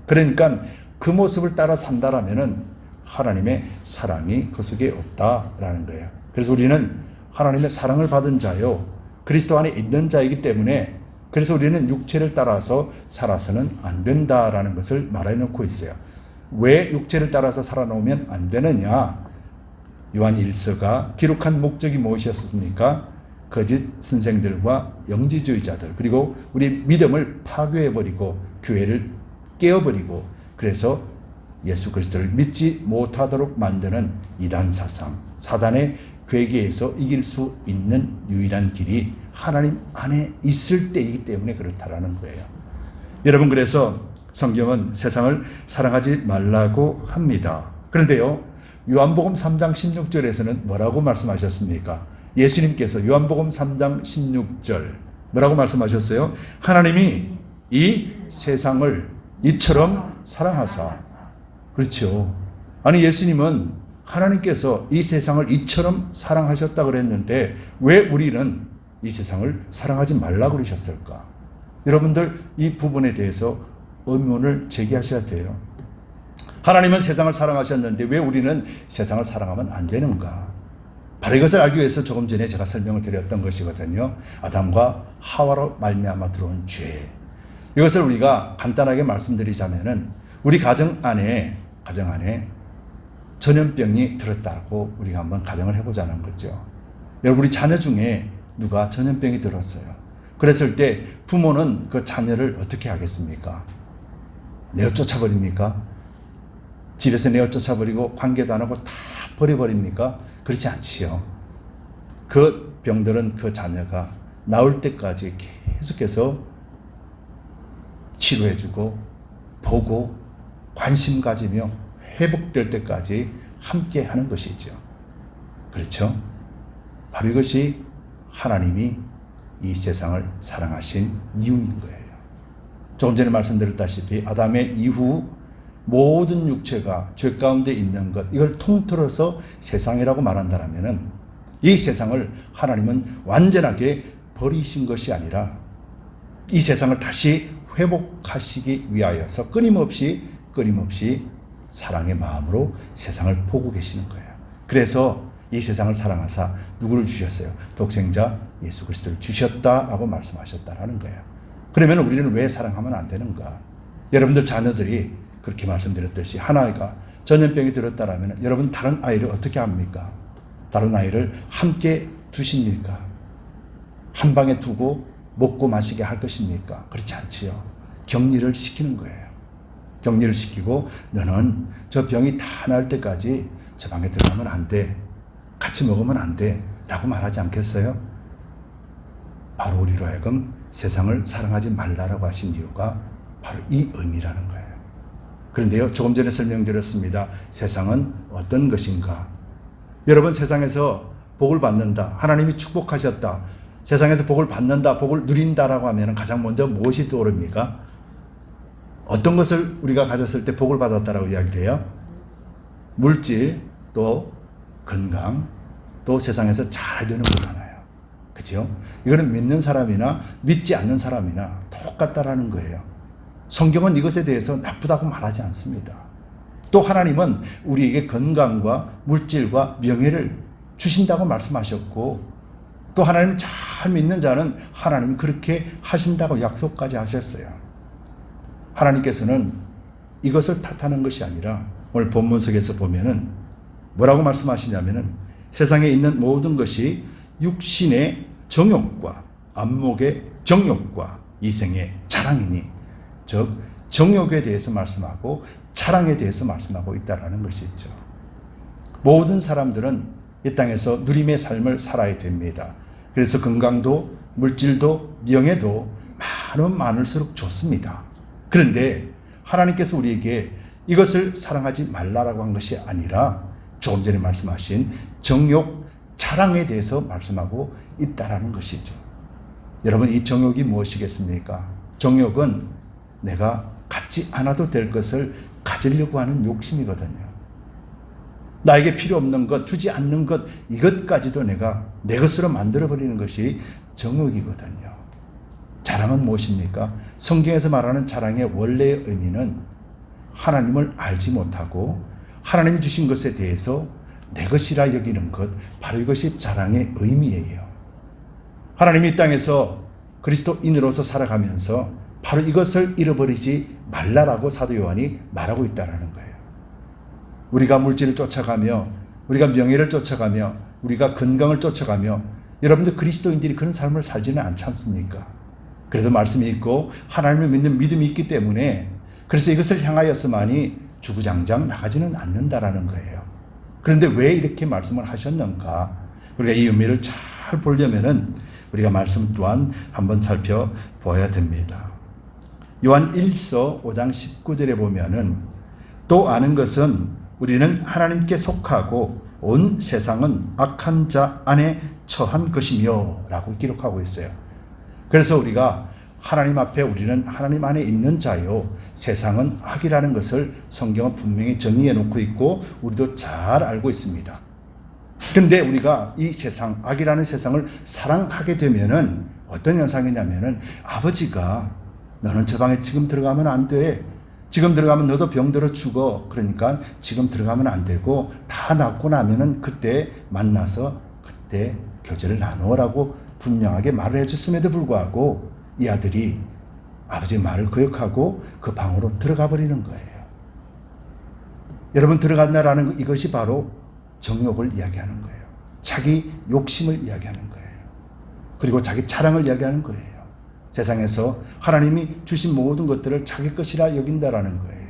S1: 그러니까 그 모습을 따라 산다라면은 하나님의 사랑이 그 속에 없다라는 거예요. 그래서 우리는 하나님의 사랑을 받은 자요, 그리스도 안에 있는 자이기 때문에 그래서 우리는 육체를 따라서 살아서는 안 된다라는 것을 말해놓고 있어요. 왜 육체를 따라서 살아놓으면 안 되느냐? 요한 1서가 기록한 목적이 무엇이었습니까? 거짓 선생들과 영지주의자들, 그리고 우리 믿음을 파괴해버리고 교회를 깨어버리고 그래서 예수 그리스도를 믿지 못하도록 만드는 이단 사상, 사단의 괴계에서 이길 수 있는 유일한 길이 하나님 안에 있을 때이기 때문에 그렇다라는 거예요. 여러분, 그래서 성경은 세상을 사랑하지 말라고 합니다. 그런데요, 요한복음 3장 16절에서는 뭐라고 말씀하셨습니까? 예수님께서 요한복음 3장 16절 뭐라고 말씀하셨어요? 하나님이 이 세상을 이처럼 사랑하사. 그렇죠. 아니, 예수님은 하나님께서 이 세상을 이처럼 사랑하셨다 그랬는데 왜 우리는 이 세상을 사랑하지 말라고 그러셨을까? 여러분들 이 부분에 대해서 의문을 제기하셔야 돼요. 하나님은 세상을 사랑하셨는데 왜 우리는 세상을 사랑하면 안 되는가? 바로 이것을 알기 위해서 조금 전에 제가 설명을 드렸던 것이거든요. 아담과 하와로 말미암아 들어온 죄. 이것을 우리가 간단하게 말씀드리자면은 우리 가정 안에 전염병이 들었다고 우리가 한번 가정을 해보자는 거죠. 여러분, 우리 자녀 중에 누가 전염병이 들었어요. 그랬을 때 부모는 그 자녀를 어떻게 하겠습니까? 내어 쫓아버립니까? 집에서 내어 쫓아버리고 관계도 안 하고 다 버려버립니까? 그렇지 않지요. 그 병들은 그 자녀가 나올 때까지 계속해서 치료해주고 보고 관심 가지며 회복될 때까지 함께 하는 것이죠. 그렇죠? 바로 이것이 하나님이 이 세상을 사랑하신 이유인 거예요. 조금 전에 말씀드렸다시피 아담의 이후 모든 육체가 죄 가운데 있는 것, 이걸 통틀어서 세상이라고 말한다면 이 세상을 하나님은 완전하게 버리신 것이 아니라 이 세상을 다시 회복하시기 위하여서 끊임없이 사랑의 마음으로 세상을 보고 계시는 거예요. 그래서 이 세상을 사랑하사 누구를 주셨어요? 독생자 예수 그리스도를 주셨다라고 말씀하셨다라는 거예요. 그러면 우리는 왜 사랑하면 안 되는가? 여러분들 자녀들이 그렇게 말씀드렸듯이 하나가 전염병이 들었다라면 여러분 다른 아이를 어떻게 합니까? 다른 아이를 함께 두십니까? 한 방에 두고 먹고 마시게 할 것입니까? 그렇지 않지요. 격리를 시키는 거예요. 격리를 시키고 너는 저 병이 다 나을 때까지 저 방에 들어가면 안 돼. 같이 먹으면 안 돼. 라고 말하지 않겠어요? 바로 우리로 하여금 세상을 사랑하지 말라라고 하신 이유가 바로 이 의미라는 거예요. 그런데요, 조금 전에 설명드렸습니다. 세상은 어떤 것인가? 여러분, 세상에서 복을 받는다, 하나님이 축복하셨다, 세상에서 복을 받는다, 복을 누린다라고 하면 가장 먼저 무엇이 떠오릅니까? 어떤 것을 우리가 가졌을 때 복을 받았다라고 이야기를 해요? 물질, 또 건강, 또 세상에서 잘 되는 거잖아요. 그렇죠? 이거는 믿는 사람이나 믿지 않는 사람이나 똑같다라는 거예요. 성경은 이것에 대해서 나쁘다고 말하지 않습니다. 또 하나님은 우리에게 건강과 물질과 명예를 주신다고 말씀하셨고, 또 하나님 잘 믿는 자는 하나님이 그렇게 하신다고 약속까지 하셨어요. 하나님께서는 이것을 탓하는 것이 아니라 오늘 본문 속에서 보면은 뭐라고 말씀하시냐면은 세상에 있는 모든 것이 육신의 정욕과 안목의 정욕과 이생의 자랑이니 즉 정욕에 대해서 말씀하고 자랑에 대해서 말씀하고 있다는 것이죠. 모든 사람들은 이 땅에서 누림의 삶을 살아야 됩니다. 그래서 건강도 물질도 명예도 많으면 많을수록 좋습니다. 그런데 하나님께서 우리에게 이것을 사랑하지 말라라고 한 것이 아니라 조금 전에 말씀하신 정욕, 자랑에 대해서 말씀하고 있다라는 것이죠. 여러분, 이 정욕이 무엇이겠습니까? 정욕은 내가 갖지 않아도 될 것을 가지려고 하는 욕심이거든요. 나에게 필요 없는 것, 주지 않는 것, 이것까지도 내가 내 것으로 만들어버리는 것이 정욕이거든요. 자랑은 무엇입니까? 성경에서 말하는 자랑의 원래의 의미는 하나님을 알지 못하고 하나님이 주신 것에 대해서 내 것이라 여기는 것, 바로 이것이 자랑의 의미예요. 하나님이 이 땅에서 그리스도인으로서 살아가면서 바로 이것을 잃어버리지 말라라고 사도 요한이 말하고 있다는 거예요. 우리가 물질을 쫓아가며, 우리가 명예를 쫓아가며, 우리가 건강을 쫓아가며, 여러분들 그리스도인들이 그런 삶을 살지는 않지 않습니까? 그래도 말씀이 있고 하나님을 믿는 믿음이 있기 때문에, 그래서 이것을 향하여서만이 주구장창 나가지는 않는다라는 거예요. 그런데 왜 이렇게 말씀을 하셨는가? 우리가 이 의미를 잘 보려면은 우리가 말씀 또한 한번 살펴보아야 됩니다. 요한 1서 5장 19절에 보면은 또 아는 것은 우리는 하나님께 속하고 온 세상은 악한 자 안에 처한 것이며 라고 기록하고 있어요. 그래서 우리가 하나님 앞에 우리는 하나님 안에 있는 자요, 세상은 악이라는 것을 성경은 분명히 정의해 놓고 있고 우리도 잘 알고 있습니다. 근데 우리가 이 세상, 악이라는 세상을 사랑하게 되면은 어떤 현상이냐면은 아버지가 너는 저 방에 지금 들어가면 안 돼. 지금 들어가면 너도 병들어 죽어. 그러니까 지금 들어가면 안 되고 다 낫고 나면은 그때 만나서 그때 교제를 나누어라고 분명하게 말을 해줬음에도 불구하고 이 아들이 아버지의 말을 거역하고 그 방으로 들어가 버리는 거예요. 여러분, 들어간다라는 이것이 바로 정욕을 이야기하는 거예요. 자기 욕심을 이야기하는 거예요. 그리고 자기 자랑을 이야기하는 거예요. 세상에서 하나님이 주신 모든 것들을 자기 것이라 여긴다라는 거예요.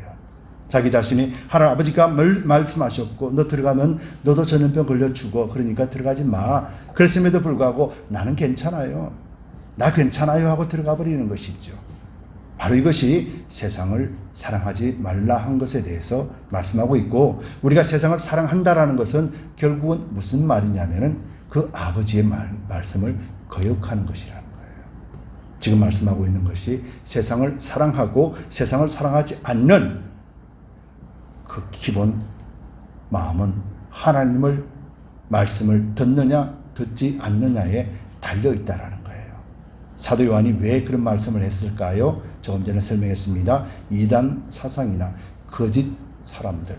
S1: 자기 자신이 하나님 아버지가 말씀하셨고 너 들어가면 너도 전염병 걸려 죽어. 그러니까 들어가지 마. 그랬음에도 불구하고 나는 괜찮아요. 나 괜찮아요 하고 들어가 버리는 것이죠. 바로 이것이 세상을 사랑하지 말라 한 것에 대해서 말씀하고 있고, 우리가 세상을 사랑한다라는 것은 결국은 무슨 말이냐면은 그 아버지의 말씀을 거역하는 것이라는 거예요. 지금 말씀하고 있는 것이 세상을 사랑하고 세상을 사랑하지 않는 그 기본 마음은 하나님을 말씀을 듣느냐 듣지 않느냐에 달려있다라는 거예요. 사도 요한이 왜 그런 말씀을 했을까요? 조금 전에 설명했습니다. 이단 사상이나 거짓 사람들,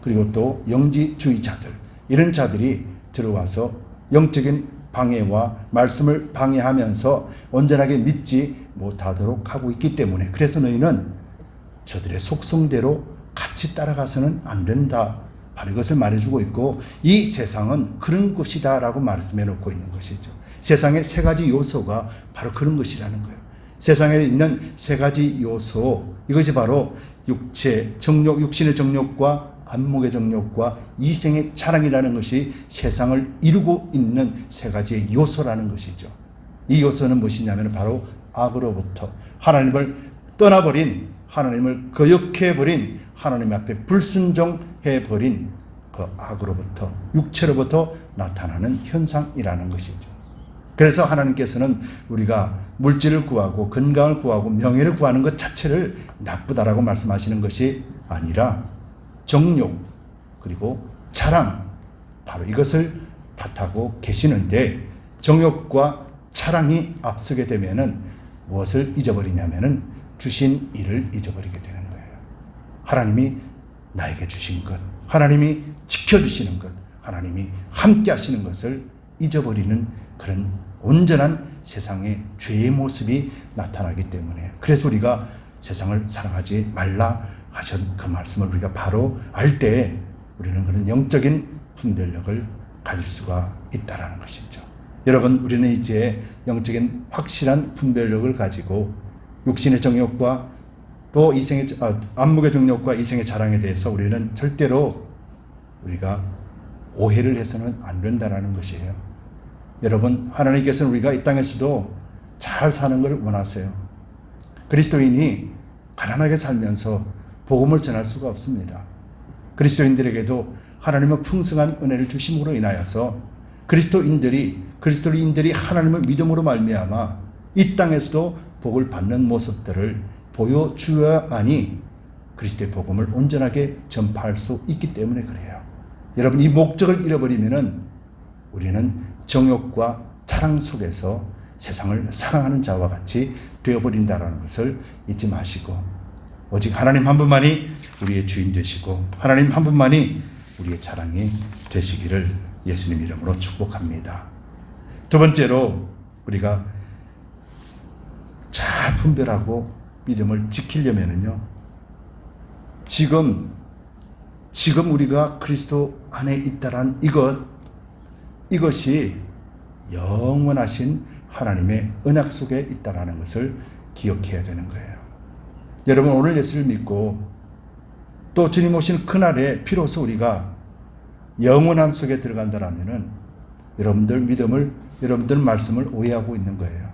S1: 그리고 또 영지주의자들, 이런 자들이 들어와서 영적인 방해와 말씀을 방해하면서 온전하게 믿지 못하도록 하고 있기 때문에, 그래서 너희는 저들의 속성대로 같이 따라가서는 안 된다. 바로 이것을 말해주고 있고, 이 세상은 그런 것이다 라고 말씀해 놓고 있는 것이죠. 세상의 세 가지 요소가 바로 그런 것이라는 거예요. 세상에 있는 세 가지 요소, 이것이 바로 육체, 정욕, 육신의 정욕과 안목의 정욕과 이생의 자랑이라는 것이 세상을 이루고 있는 세 가지의 요소라는 것이죠. 이 요소는 무엇이냐면 바로 악으로부터 하나님을 떠나버린, 하나님을 거역해버린, 하나님 앞에 불순종해버린 그 악으로부터, 육체로부터 나타나는 현상이라는 것이죠. 그래서 하나님께서는 우리가 물질을 구하고 건강을 구하고 명예를 구하는 것 자체를 나쁘다라고 말씀하시는 것이 아니라 정욕 그리고 자랑, 바로 이것을 탓하고 계시는데, 정욕과 자랑이 앞서게 되면은 무엇을 잊어버리냐면은 주신 일을 잊어버리게 되는 거예요. 하나님이 나에게 주신 것, 하나님이 지켜주시는 것, 하나님이 함께 하시는 것을 잊어버리는 그런 온전한 세상의 죄의 모습이 나타나기 때문에, 그래서 우리가 세상을 사랑하지 말라 하신 그 말씀을 우리가 바로 알 때 우리는 그런 영적인 분별력을 가질 수가 있다라는 것이죠. 여러분, 우리는 이제 영적인 확실한 분별력을 가지고 육신의 정욕과 또 안목의 정욕과 이생의 자랑에 대해서 우리는 절대로 우리가 오해를 해서는 안 된다는 것이에요. 여러분, 하나님께서는 우리가 이 땅에서도 잘 사는 걸 원하세요. 그리스도인이 가난하게 살면서 복음을 전할 수가 없습니다. 그리스도인들에게도 하나님은 풍성한 은혜를 주심으로 인하여서 그리스도인들이 하나님을 믿음으로 말미암아 이 땅에서도 복을 받는 모습들을 보여주어야만이 그리스도의 복음을 온전하게 전파할 수 있기 때문에 그래요. 여러분, 이 목적을 잃어버리면은 우리는 정욕과 자랑 속에서 세상을 사랑하는 자와 같이 되어버린다는 것을 잊지 마시고, 오직 하나님 한 분만이 우리의 주인 되시고 하나님 한 분만이 우리의 자랑이 되시기를 예수님 이름으로 축복합니다. 두 번째로, 우리가 잘 분별하고 믿음을 지키려면은요, 지금 우리가 그리스도 안에 있다란 이것이 영원하신 하나님의 언약 속에 있다라는 것을 기억해야 되는 거예요. 여러분, 오늘 예수를 믿고 또 주님 오신 그날에 비로소 우리가 영원한 속에 들어간다라면은 여러분들 말씀을 오해하고 있는 거예요.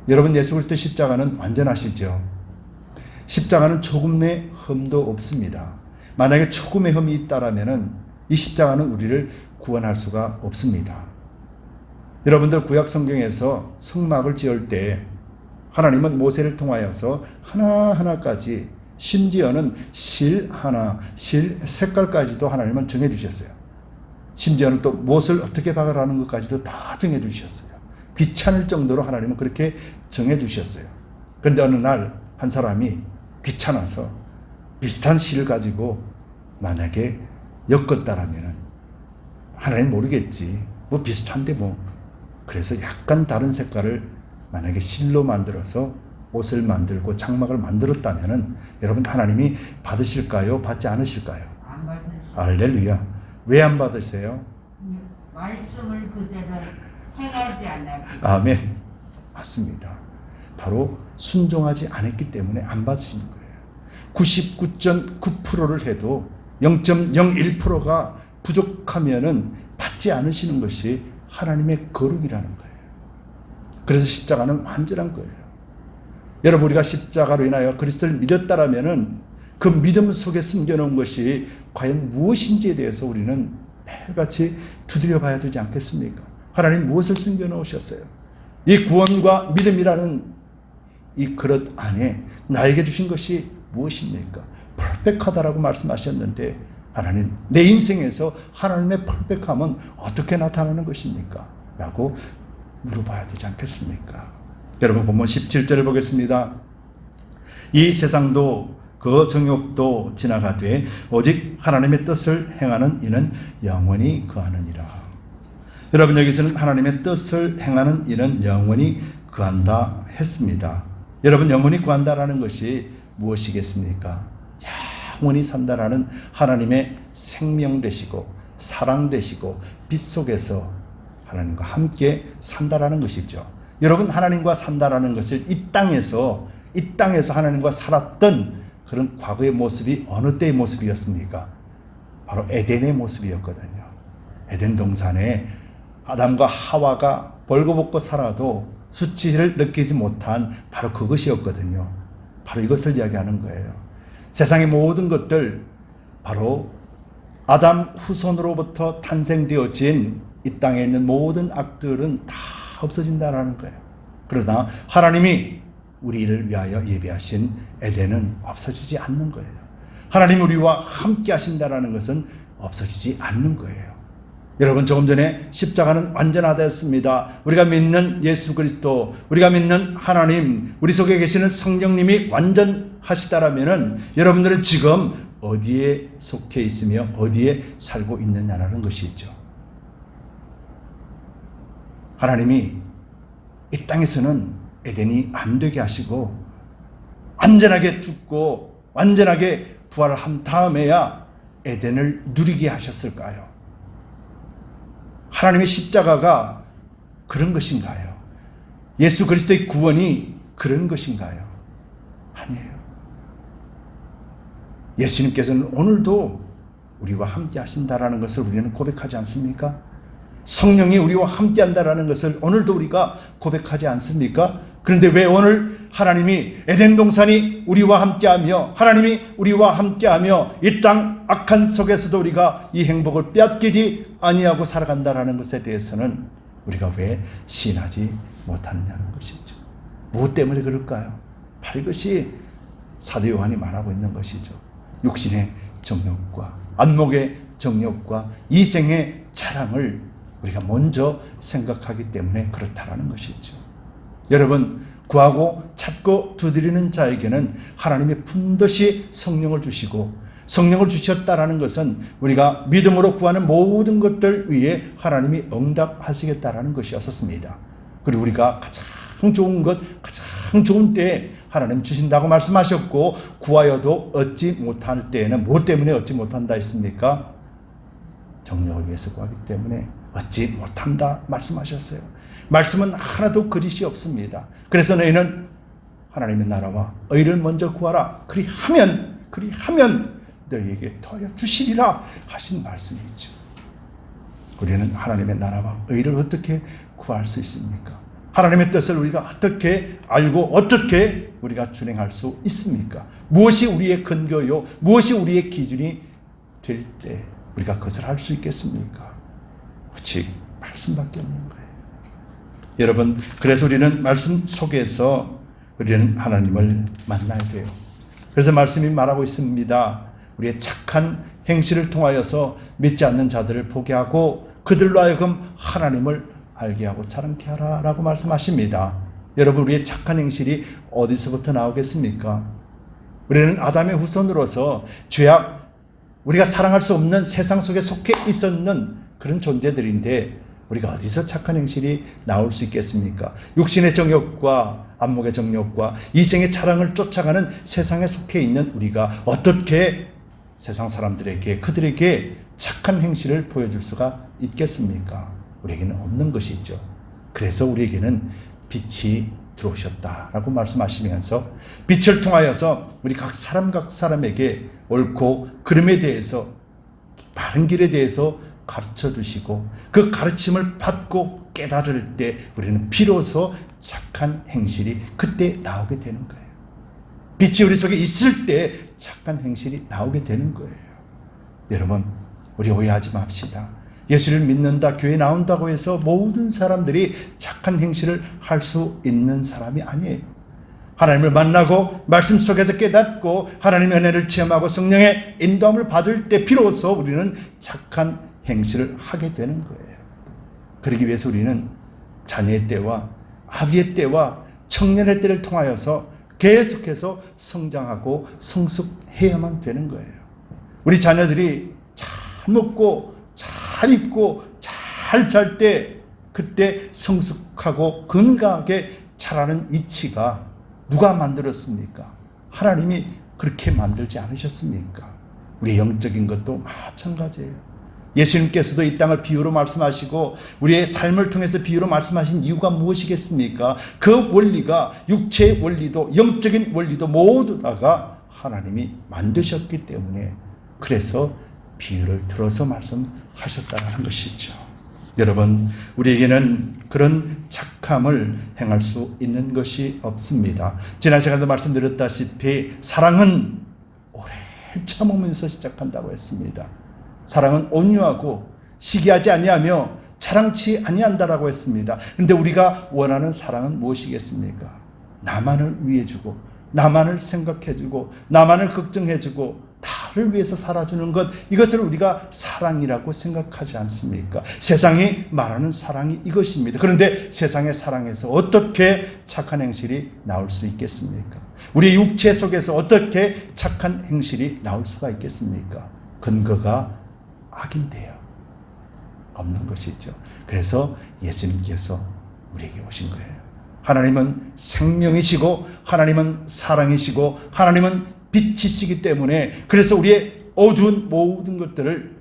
S1: 여러분, 예수 그리스도의 십자가는 완전하시죠. 십자가는 조금의 흠도 없습니다. 만약에 조금의 흠이 있다라면은 이 십자가는 우리를 구원할 수가 없습니다. 여러분들, 구약 성경에서 성막을 지을 때 하나님은 모세를 통하여서 하나하나까지, 심지어는 실 색깔까지도 하나님은 정해주셨어요. 심지어는 또 못을 어떻게 박으라는 것까지도 다 정해주셨어요. 귀찮을 정도로 하나님은 그렇게 정해주셨어요. 그런데 어느 날 한 사람이 귀찮아서 비슷한 실을 가지고 만약에 엮었다라면 하나님 모르겠지, 뭐 비슷한데 뭐, 그래서 약간 다른 색깔을 만약에 실로 만들어서 옷을 만들고 장막을 만들었다면 여러분, 하나님이 받으실까요? 받지 않으실까요?
S3: 안 받으세요.
S1: 할렐루야. 왜 안 받으세요?
S3: 말씀을 그대로 행하지 않았기.
S1: 아멘. 맞습니다. 바로 순종하지 않았기 때문에 안 받으시는 거예요. 99.9%를 해도 0.01%가 부족하면은 받지 않으시는 것이 하나님의 거룩이라는 거예요. 그래서 십자가는 완전한 거예요. 여러분, 우리가 십자가로 인하여 그리스도를 믿었다라면은 그 믿음 속에 숨겨놓은 것이 과연 무엇인지에 대해서 우리는 매일같이 두드려 봐야 되지 않겠습니까? 하나님 무엇을 숨겨놓으셨어요? 이 구원과 믿음이라는 이 그릇 안에 나에게 주신 것이 무엇입니까? 퍼펙하다라고 말씀하셨는데, 하나님, 내 인생에서 하나님의 퍼펙함은 어떻게 나타나는 것입니까? 라고 물어봐야 되지 않겠습니까? 여러분, 본문 17절을 보겠습니다. 이 세상도 그 정욕도 지나가되 오직 하나님의 뜻을 행하는 이는 영원히 거하느니라. 여러분, 여기서는 하나님의 뜻을 행하는 이는 영원히 거한다 했습니다. 여러분, 영원히 거한다라는 것이 무엇이겠습니까? 영원히 산다라는 하나님의 생명 되시고 사랑 되시고 빛 속에서 하나님과 함께 산다라는 것이죠. 여러분, 하나님과 산다라는 것을 이 땅에서 하나님과 살았던 그런 과거의 모습이 어느 때의 모습이었습니까? 바로 에덴의 모습이었거든요. 에덴 동산에 아담과 하와가 벌거벗고 살아도 수치를 느끼지 못한 바로 그것이었거든요. 바로 이것을 이야기하는 거예요. 세상의 모든 것들, 바로 아담 후손으로부터 탄생되어진 이 땅에 있는 모든 악들은 다 없어진다는 거예요. 그러나 하나님이 우리를 위하여 예비하신 에덴은 없어지지 않는 거예요. 하나님 우리와 함께 하신다는 것은 없어지지 않는 거예요. 여러분, 조금 전에 십자가는 완전하다 했습니다. 우리가 믿는 예수 그리스도, 우리가 믿는 하나님, 우리 속에 계시는 성령님이 완전하시다라면은 여러분들은 지금 어디에 속해 있으며 어디에 살고 있느냐라는 것이죠. 하나님이 이 땅에서는 에덴이 안 되게 하시고 완전하게 죽고 완전하게 부활한 다음에야 에덴을 누리게 하셨을까요? 하나님의 십자가가 그런 것인가요? 예수 그리스도의 구원이 그런 것인가요? 아니에요. 예수님께서는 오늘도 우리와 함께 하신다라는 것을 우리는 고백하지 않습니까? 성령이 우리와 함께 한다라는 것을 오늘도 우리가 고백하지 않습니까? 그런데 왜 오늘 하나님이 에덴 동산이 우리와 함께하며 하나님이 우리와 함께하며 이 땅 악한 속에서도 우리가 이 행복을 빼앗기지 아니하고 살아간다라는 것에 대해서는 우리가 왜 시인하지 못하느냐는 것이죠. 무엇 때문에 그럴까요? 바로 이것이 사도 요한이 말하고 있는 것이죠. 육신의 정욕과 안목의 정욕과 이생의 자랑을 우리가 먼저 생각하기 때문에 그렇다라는 것이죠. 여러분, 구하고 찾고 두드리는 자에게는 하나님이 품듯이 성령을 주시고, 성령을 주셨다라는 것은 우리가 믿음으로 구하는 모든 것들 위에 하나님이 응답하시겠다라는 것이었습니다. 그리고 우리가 가장 좋은 것, 가장 좋은 때에 하나님 주신다고 말씀하셨고, 구하여도 얻지 못할 때에는 무엇 때문에 얻지 못한다 했습니까? 정욕을 위해서 구하기 때문에 얻지 못한다 말씀하셨어요. 말씀은 하나도 거짓이 없습니다. 그래서 너희는 하나님의 나라와 의를 먼저 구하라. 그리하면 너희에게 더하여 주시리라 하신 말씀이죠. 우리는 하나님의 나라와 의를 어떻게 구할 수 있습니까? 하나님의 뜻을 우리가 어떻게 알고 어떻게 우리가 준행할 수 있습니까? 무엇이 우리의 근거요? 무엇이 우리의 기준이 될 때 우리가 그것을 할 수 있겠습니까? 오직 말씀밖에 없는 거예요. 여러분, 그래서 우리는 말씀 속에서 우리는 하나님을 만나야 돼요. 그래서 말씀이 말하고 있습니다. 우리의 착한 행실을 통하여서 믿지 않는 자들을 보게 하고 그들로 하여금 하나님을 알게 하고 자랑케 하라 라고 말씀하십니다. 여러분, 우리의 착한 행실이 어디서부터 나오겠습니까? 우리는 아담의 후손으로서 죄악, 우리가 사랑할 수 없는 세상 속에 속해 있었는 그런 존재들인데 우리가 어디서 착한 행실이 나올 수 있겠습니까? 육신의 정욕과 안목의 정욕과 이생의 자랑을 쫓아가는 세상에 속해 있는 우리가 어떻게 세상 사람들에게 그들에게 착한 행실을 보여줄 수가 있겠습니까? 우리에게는 없는 것이죠. 그래서 우리에게는 빛이 들어오셨다라고 말씀하시면서 빛을 통하여서 우리 각 사람에게 옳고 그름에 대해서 바른 길에 대해서 가르쳐 주시고 그 가르침을 받고 깨달을 때 우리는 비로소 착한 행실이 그때 나오게 되는 거예요. 빛이 우리 속에 있을 때 착한 행실이 나오게 되는 거예요. 여러분, 우리 오해하지 맙시다. 예수를 믿는다, 교회 나온다고 해서 모든 사람들이 착한 행실을 할 수 있는 사람이 아니에요. 하나님을 만나고 말씀 속에서 깨닫고 하나님의 은혜를 체험하고 성령의 인도함을 받을 때 비로소 우리는 착한 행실을 하게 되는 거예요. 그러기 위해서 우리는 자녀의 때와 아비의 때와 청년의 때를 통하여서 계속해서 성장하고 성숙해야만 되는 거예요. 우리 자녀들이 잘 먹고 잘 입고 잘 잘 때 그때 성숙하고 건강하게 자라는 이치가 누가 만들었습니까? 하나님이 그렇게 만들지 않으셨습니까? 우리 영적인 것도 마찬가지예요. 예수님께서도 이 땅을 비유로 말씀하시고 우리의 삶을 통해서 비유로 말씀하신 이유가 무엇이겠습니까? 그 원리가 육체의 원리도 영적인 원리도 모두 다가 하나님이 만드셨기 때문에 그래서 비유를 들어서 말씀하셨다는 것이죠. 여러분, 우리에게는 그런 착함을 행할 수 있는 것이 없습니다. 지난 시간에도 말씀드렸다시피 사랑은 오래 참으면서 시작한다고 했습니다. 사랑은 온유하고 시기하지 아니하며 자랑치 아니한다라고 했습니다. 그런데 우리가 원하는 사랑은 무엇이겠습니까? 나만을 위해주고 나만을 생각해주고 나만을 걱정해주고 나를 위해서 살아주는 것, 이것을 우리가 사랑이라고 생각하지 않습니까? 세상이 말하는 사랑이 이것입니다. 그런데 세상의 사랑에서 어떻게 착한 행실이 나올 수 있겠습니까? 우리 육체 속에서 어떻게 착한 행실이 나올 수가 있겠습니까? 근거가 악인데요. 없는 것이죠. 그래서 예수님께서 우리에게 오신 거예요. 하나님은 생명이시고 하나님은 사랑이시고 하나님은 빛이시기 때문에 그래서 우리의 어두운 모든 것들을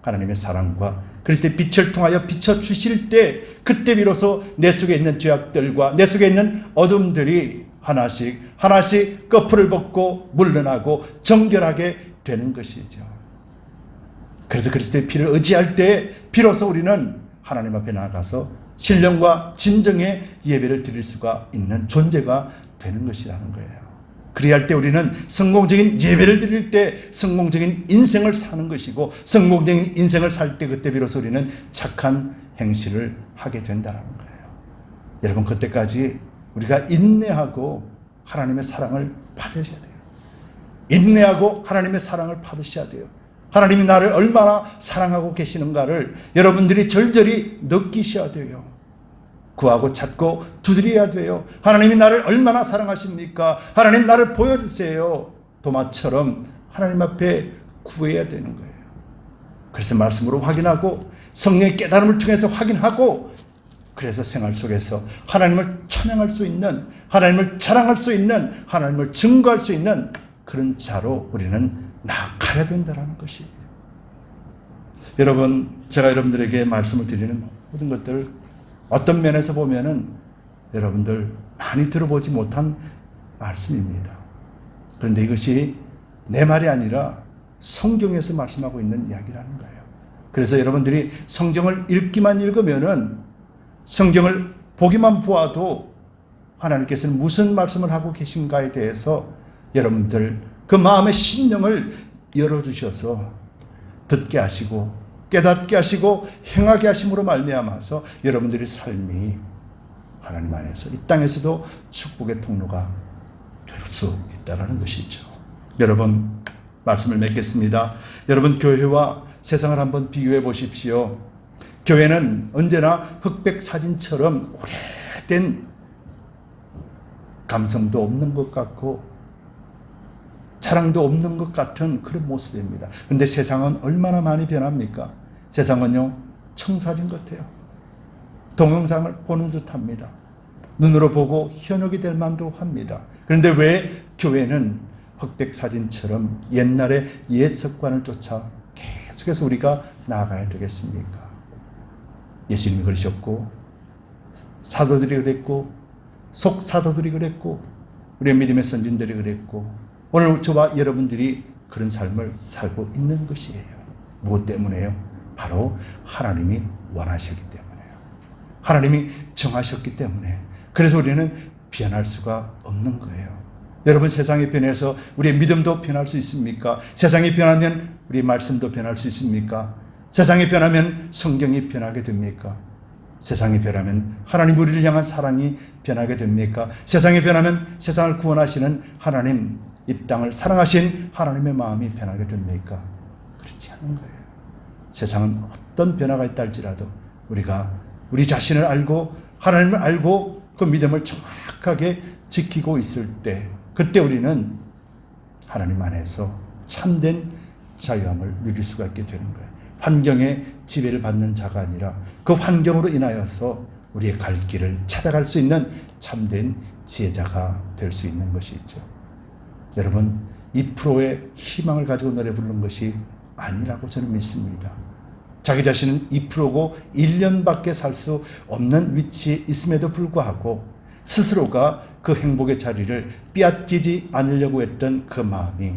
S1: 하나님의 사랑과 그리스도의 빛을 통하여 비춰주실 때 그때 비로소 내 속에 있는 죄악들과 내 속에 있는 어둠들이 하나씩 하나씩 거풀을 벗고 물러나고 정결하게 되는 것이죠. 그래서 그리스도의 피를 의지할 때 비로소 우리는 하나님 앞에 나가서 신령과 진정의 예배를 드릴 수가 있는 존재가 되는 것이라는 거예요. 그리할 때 우리는 성공적인 예배를 드릴 때 성공적인 인생을 사는 것이고, 성공적인 인생을 살 때 그때 비로소 우리는 착한 행실을 하게 된다는 거예요. 여러분, 그때까지 우리가 인내하고 하나님의 사랑을 받으셔야 돼요. 인내하고 하나님의 사랑을 받으셔야 돼요. 하나님이 나를 얼마나 사랑하고 계시는가를 여러분들이 절절히 느끼셔야 돼요. 구하고 찾고 두드려야 돼요. 하나님이 나를 얼마나 사랑하십니까? 하나님 나를 보여주세요. 도마처럼 하나님 앞에 구해야 되는 거예요. 그래서 말씀으로 확인하고 성령의 깨달음을 통해서 확인하고, 그래서 생활 속에서 하나님을 찬양할 수 있는, 하나님을 자랑할 수 있는, 하나님을 증거할 수 있는 그런 자로 우리는 나아가야 된다는 것이에요. 여러분, 제가 여러분들에게 말씀을 드리는 모든 것들 어떤 면에서 보면은 여러분들 많이 들어보지 못한 말씀입니다. 그런데 이것이 내 말이 아니라 성경에서 말씀하고 있는 이야기라는 거예요. 그래서 여러분들이 성경을 읽기만 읽으면은, 성경을 보기만 보아도 하나님께서는 무슨 말씀을 하고 계신가에 대해서 여러분들 그 마음의 심령을 열어주셔서 듣게 하시고 깨닫게 하시고 행하게 하심으로 말미암아서 여러분들의 삶이 하나님 안에서 이 땅에서도 축복의 통로가 될 수 있다는 것이죠. 여러분, 말씀을 맺겠습니다. 여러분, 교회와 세상을 한번 비교해 보십시오. 교회는 언제나 흑백 사진처럼 오래된 감성도 없는 것 같고 자랑도 없는 것 같은 그런 모습입니다. 그런데 세상은 얼마나 많이 변합니까? 세상은요, 청사진 같아요. 동영상을 보는 듯합니다. 눈으로 보고 현혹이 될 만도 합니다. 그런데 왜 교회는 흑백 사진처럼 옛날의 옛 습관을 쫓아 계속해서 우리가 나아가야 되겠습니까? 예수님이 그러셨고, 사도들이 그랬고, 속사도들이 그랬고, 우리의 믿음의 선진들이 그랬고, 오늘 저와 여러분들이 그런 삶을 살고 있는 것이에요. 무엇 때문에요? 바로 하나님이 원하셨기 때문에요. 하나님이 정하셨기 때문에. 그래서 우리는 변할 수가 없는 거예요. 여러분, 세상이 변해서 우리의 믿음도 변할 수 있습니까? 세상이 변하면 우리의 말씀도 변할 수 있습니까? 세상이 변하면 성경이 변하게 됩니까? 세상이 변하면 하나님 우리를 향한 사랑이 변하게 됩니까? 세상이 변하면 세상을 구원하시는 하나님, 이 땅을 사랑하신 하나님의 마음이 변하게 됩니까? 그렇지 않은 거예요. 세상은 어떤 변화가 있다 할지라도 우리가 우리 자신을 알고 하나님을 알고 그 믿음을 정확하게 지키고 있을 때, 그때 우리는 하나님 안에서 참된 자유함을 누릴 수가 있게 되는 거예요. 환경에 지배를 받는 자가 아니라 그 환경으로 인하여서 우리의 갈 길을 찾아갈 수 있는 참된 지혜자가 될 수 있는 것이죠. 여러분, 2%의 희망을 가지고 노래 부르는 것이 아니라고 저는 믿습니다. 자기 자신은 2%고 1년밖에 살 수 없는 위치에 있음에도 불구하고 스스로가 그 행복의 자리를 빼앗기지 않으려고 했던 그 마음이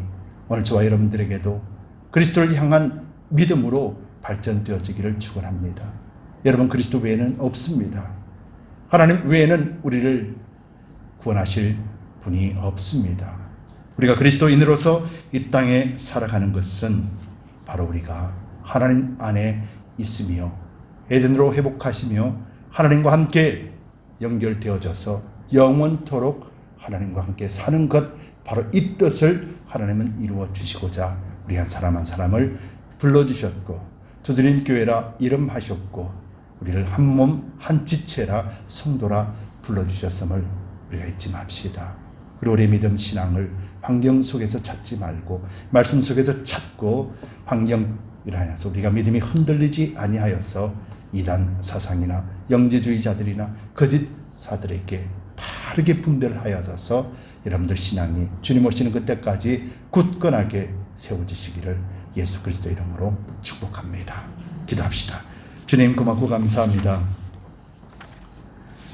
S1: 오늘 저와 여러분들에게도 그리스도를 향한 믿음으로 발전되어지기를 축원합니다. 여러분, 그리스도 외에는 없습니다. 하나님 외에는 우리를 구원하실 분이 없습니다. 우리가 그리스도인으로서 이 땅에 살아가는 것은 바로 우리가 하나님 안에 있으며 에덴으로 회복하시며 하나님과 함께 연결되어져서 영원토록 하나님과 함께 사는 것, 바로 이 뜻을 하나님은 이루어 주시고자 우리 한 사람을 불러주셨고, 두드림 교회라 이름하셨고, 우리를 한 몸 한 지체라 성도라 불러주셨음을 우리가 잊지 맙시다. 그리고 우리의 믿음 신앙을 환경 속에서 찾지 말고 말씀 속에서 찾고, 환경이라서 우리가 믿음이 흔들리지 아니하여서 이단 사상이나 영지주의자들이나 거짓사들에게 바르게 분별하여서 여러분들 신앙이 주님 오시는 그때까지 굳건하게 세워지시기를 예수 그리스도 이름으로 축복합니다. 기도합시다. 주님, 고맙고 감사합니다.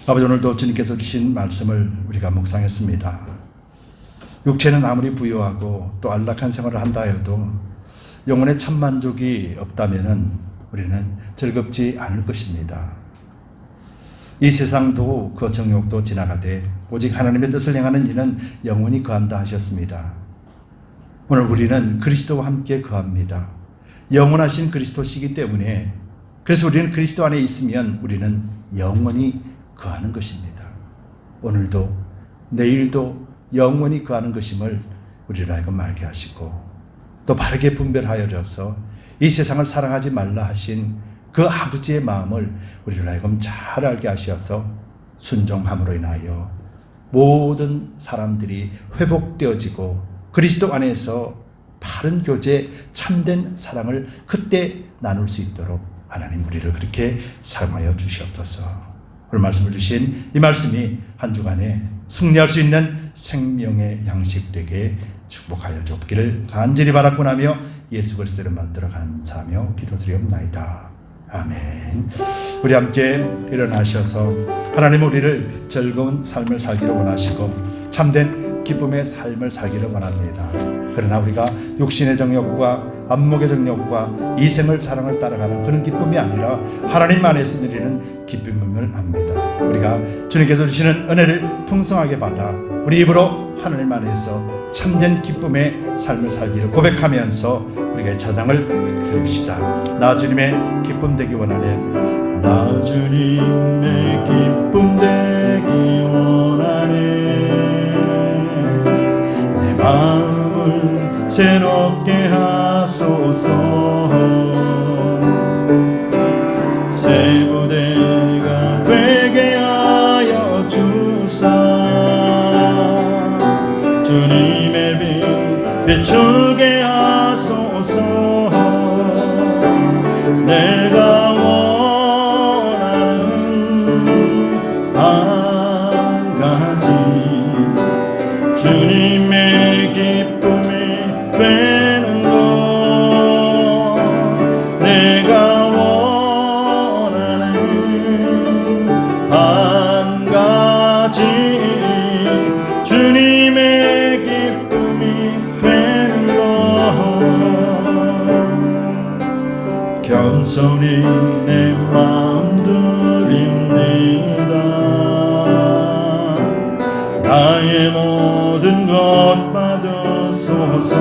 S1: 아버지, 오늘도 주님께서 주신 말씀을 우리가 묵상했습니다. 육체는 아무리 부유하고 또 안락한 생활을 한다 해도 영혼의 참 만족이 없다면 우리는 즐겁지 않을 것입니다. 이 세상도 그 정욕도 지나가되 오직 하나님의 뜻을 행하는 이는 영원히 거한다 하셨습니다. 오늘 우리는 그리스도와 함께 거합니다. 영원하신 그리스도시기 때문에, 그래서 우리는 그리스도 안에 있으면 우리는 영원히 거하는 것입니다. 오늘도 내일도 영원히 거하는 것임을 우리로 하여금 알게 하시고, 또 바르게 분별하여져서 이 세상을 사랑하지 말라 하신 그 아버지의 마음을 우리로 하여금 잘 알게 하셔서 순종함으로 인하여 모든 사람들이 회복되어지고 그리스도 안에서 바른 교제, 참된 사랑을 그때 나눌 수 있도록 하나님 우리를 그렇게 사용하여 주시옵소서. 오늘 말씀을 주신 이 말씀이 한 주간에 승리할 수 있는 생명의 양식 되게 축복하여 주옵기를 간절히 바라고 하며 예수 그리스도를 만들어 감사하며 기도드리옵나이다. 아멘. 우리 함께 일어나셔서 하나님 우리를 즐거운 삶을 살기를 원하시고 참된 기쁨의 삶을 살기를 원합니다. 그러나 우리가 육신의 정욕과 안목의 정욕과 이생을 사랑을 따라가는 그런 기쁨이 아니라 하나님 안에서 누리는 기쁨임을 압니다. 우리가 주님께서 주시는 은혜를 풍성하게 받아 우리 입으로 하나님 안에서 참된 기쁨의 삶을 살기를 고백하면서 우리가 찬양을 드립시다. 나 주님의 기쁨 되기 원하네.
S2: 나 주님의 기쁨 되기 원하네. 내 마음을 새롭게 하소서. 새 부대가 되게 하여 주사. 주님의 빛 비추게 하소서. 내가 원하는 한 가지 주님의 기쁨이 되는 것. 내가 원하는 한 가지 주님의 기쁨이 되는 것. 겸손히 내 마음 드립니다. 나의 모든 것 받으소서.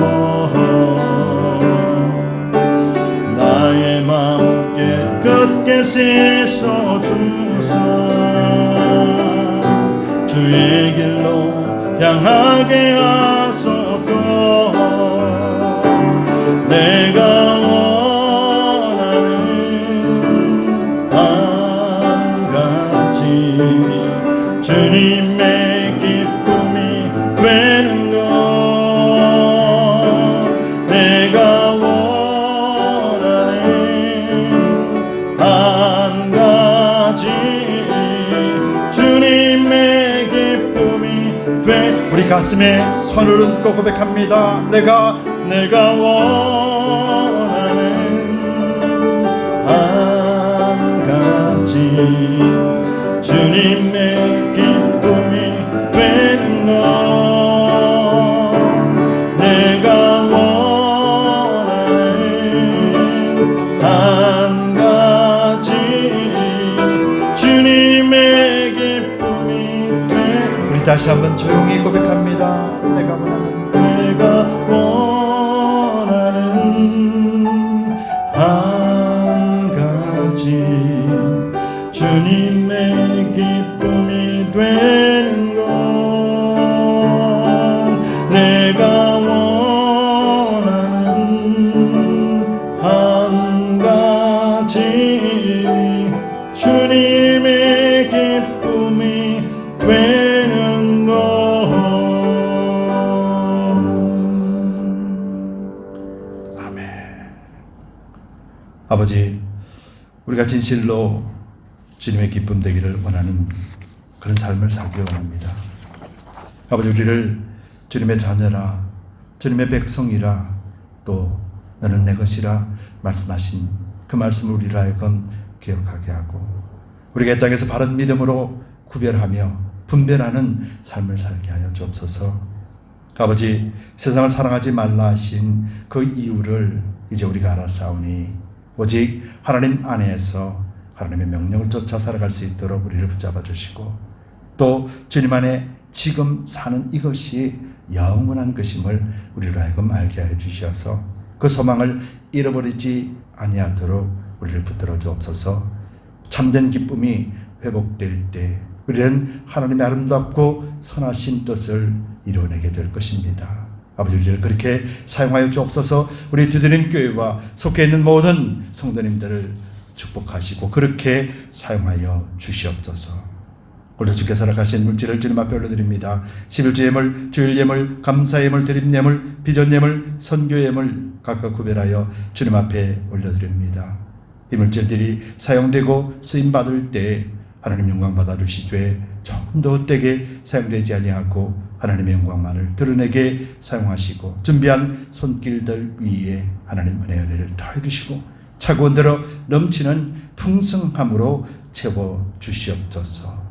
S2: 나의 마음 깨끗게 씻어 주사. 주의 길로 향하게 하소서. 내가 원하는 한 가지 주님의 기쁨이 되는 것. 내가 원하는 한 가지 주님의 기쁨이 돼.
S1: 우리 가슴에 손을 얹고 고백합니다. 내가
S2: 원하는 한 가지 주님의 기쁨이 되는 것. 내가 원하는 한 가지 주님의 기쁨이 돼.
S1: 우리 다시 한번 조용히 고백합니다. 내가
S2: 원하는 한 가지 주님의 기쁨이 되는 것. 내가 원하는 한 가지 주님의 기쁨이 되는 것.
S1: 아버지, 우리가 진실로 주님의 기쁨 되기를 원하는 그런 삶을 살기 원합니다. 아버지, 우리를 주님의 자녀라, 주님의 백성이라, 또 너는 내 것이라 말씀하신 그 말씀을 우리로 하여금 기억하게 하고, 우리가 이 땅에서 바른 믿음으로 구별하며 분별하는 삶을 살게 하여 주옵소서. 아버지, 세상을 사랑하지 말라 하신 그 이유를 이제 우리가 알았사오니 오직 하나님 안에서 하나님의 명령을 쫓아 살아갈 수 있도록 우리를 붙잡아 주시고 또 주님 안에 지금 사는 이것이 영원한 것임을 우리로 하여금 알게 해 주셔서 그 소망을 잃어버리지 아니하도록 우리를 붙들어 주옵소서. 참된 기쁨이 회복될 때 우리는 하나님의 아름답고 선하신 뜻을 이루어내게 될 것입니다. 아버지, 우리를 그렇게 사용하여 주옵소서. 우리 두드림 교회와 속해 있는 모든 성도님들을 축복하시고 그렇게 사용하여 주시옵소서. 오늘 주께서 허락하신 물질을 주님 앞에 올려드립니다. 11주 예물, 주일 예물, 감사 예물, 드림 예물, 비전 예물, 선교 예물 각각 구별하여 주님 앞에 올려드립니다. 이 물질들이 사용되고 쓰임받을 때 하나님 영광 받아 주시되 조금 더 헛되게 사용되지 아니하고 하나님의 영광만을 드러내게 사용하시고 준비한 손길들 위에 하나님 은혜를 더해 주시고 차고 들어 넘치는 풍성함으로 채워 주시옵소서.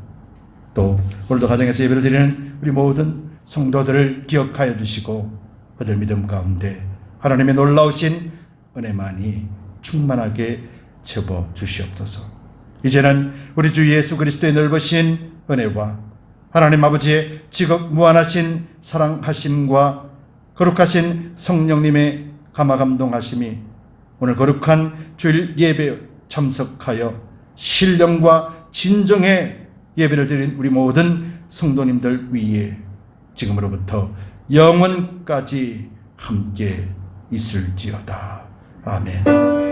S1: 또 오늘도 가정에서 예배를 드리는 우리 모든 성도들을 기억하여 주시고 그들 믿음 가운데 하나님의 놀라우신 은혜만이 충만하게 채워 주시옵소서. 이제는 우리 주 예수 그리스도의 넓으신 은혜와 하나님 아버지의 지극 무한하신 사랑하심과 거룩하신 성령님의 감화감동하심이 오늘 거룩한 주일 예배에 참석하여 신령과 진정의 예배를 드린 우리 모든 성도님들 위에 지금으로부터 영원까지 함께 있을지어다. 아멘.